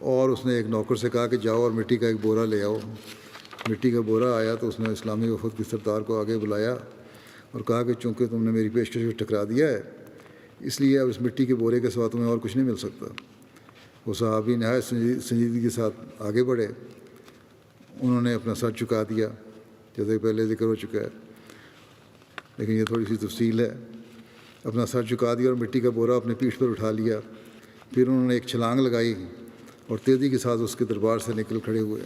[SPEAKER 1] اور اس نے ایک نوکر سے کہا کہ جاؤ اور مٹی کا ایک بورا لے آؤ۔ مٹی کا بورا آیا تو اس نے اسلامی وفد کی سردار کو آگے بلایا اور کہا کہ چونکہ تم نے میری پیشکش کو ٹھکرا دیا ہے، اس لیے اب اس مٹی کے بورے کے سوا تمہیں اور کچھ نہیں مل سکتا۔ وہ صحابی نہایت سنجیدگی کے ساتھ آگے بڑھے، انہوں نے اپنا سر جھکا دیا جیسے پہلے ذکر ہو چکا ہے، لیکن یہ تھوڑی سی تفصیل ہے۔ اپنا سر جھکا دیا اور مٹی کا بورا اپنے پیٹھ پر اٹھا لیا، پھر انہوں نے ایک چھلانگ لگائی اور تیزی کے ساتھ اس کے دربار سے نکل کھڑے ہوئے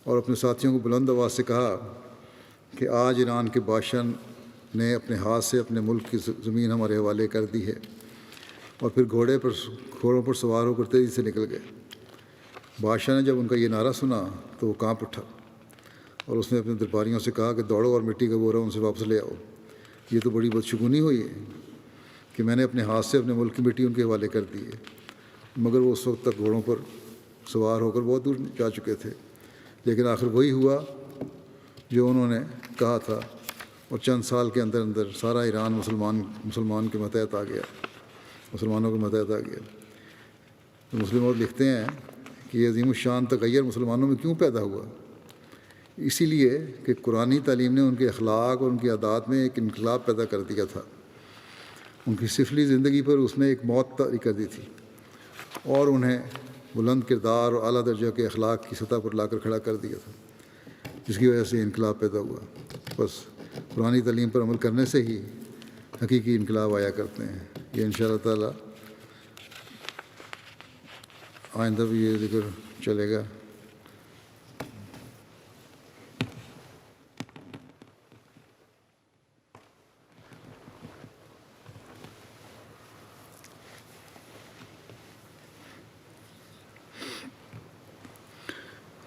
[SPEAKER 1] اور اپنے ساتھیوں کو بلند آواز سے کہا کہ آج ایران کے بادشاہ نے اپنے ہاتھ سے اپنے ملک کی زمین ہمارے حوالے کر دی ہے، اور پھر گھوڑوں پر سوار ہو کر تیزی سے نکل گئے۔ بادشاہ نے جب ان کا یہ نعرہ سنا تو وہ کانپ اٹھا، اور اس نے اپنے درباریوں سے کہا کہ دوڑو اور مٹی کا بورا ان سے واپس لے آؤ۔ یہ تو بڑی بدشگونی ہوئی ہے کہ میں نے اپنے ہاتھ سے اپنے ملک کی مٹی ان کے حوالے کر دی ہے، مگر وہ اس وقت تک گھوڑوں پر سوار ہو کر بہت دور جا چکے تھے۔ لیکن آخر وہی ہوا جو انہوں نے کہا تھا، اور چند سال کے اندر اندر سارا ایران مسلمانوں کے ماتحت آ گیا۔ تو مسلم اور لکھتے ہیں کہ یہ عظیم الشان تغیر مسلمانوں میں کیوں پیدا ہوا؟ اسی لیے کہ قرآنی تعلیم نے ان کے اخلاق اور ان کی عادات میں ایک انقلاب پیدا کر دیا تھا۔ ان کی سفلی زندگی پر اس نے ایک موت طاری کر دی تھی، اور انہیں بلند کردار اور اعلیٰ درجہ کے اخلاق کی سطح پر لا کر کھڑا کر دیا تھا، جس کی وجہ سے انقلاب پیدا ہوا۔ بس قرآنی تعلیم پر عمل کرنے سے ہی حقیقی انقلاب آیا کرتے ہیں۔ یہ انشاءاللہ تعالیٰ آئندہ بھی یہ ذکر چلے گا۔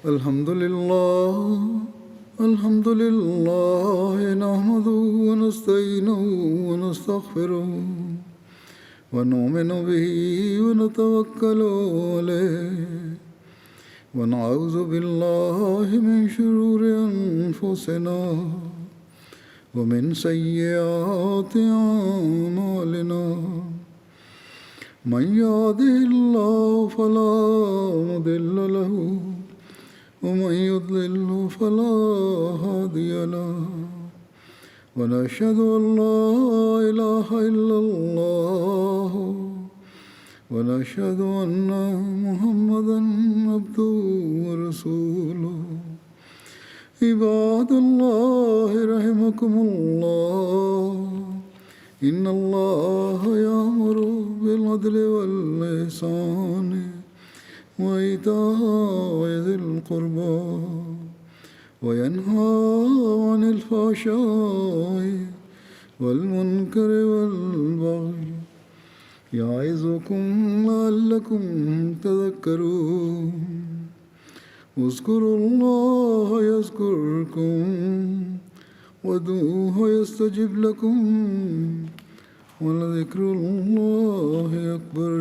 [SPEAKER 1] الحمد للہ نحمده ونستعینه ونستغفره ونؤمن به ونتوکل علیہ ونعوذ باللہ من شرور انفسنا ومن سیئات اعمالنا من يهده الله فلا مضل له ومن يضلل فلا هادي له ونشهد أن لا إله إلا الله ونشهد أن محمدا عبده ورسوله عباد الله رحمكم الله إن الله يأمر بالعدل والإحسان وإيتاء ذي القربى وينهى عن الفحشاء والمنكر والبغي يعظكم لعلكم تذكرون اذكروا الله يذكركم وادعوه يستجب لكم ولذكر الله أكبر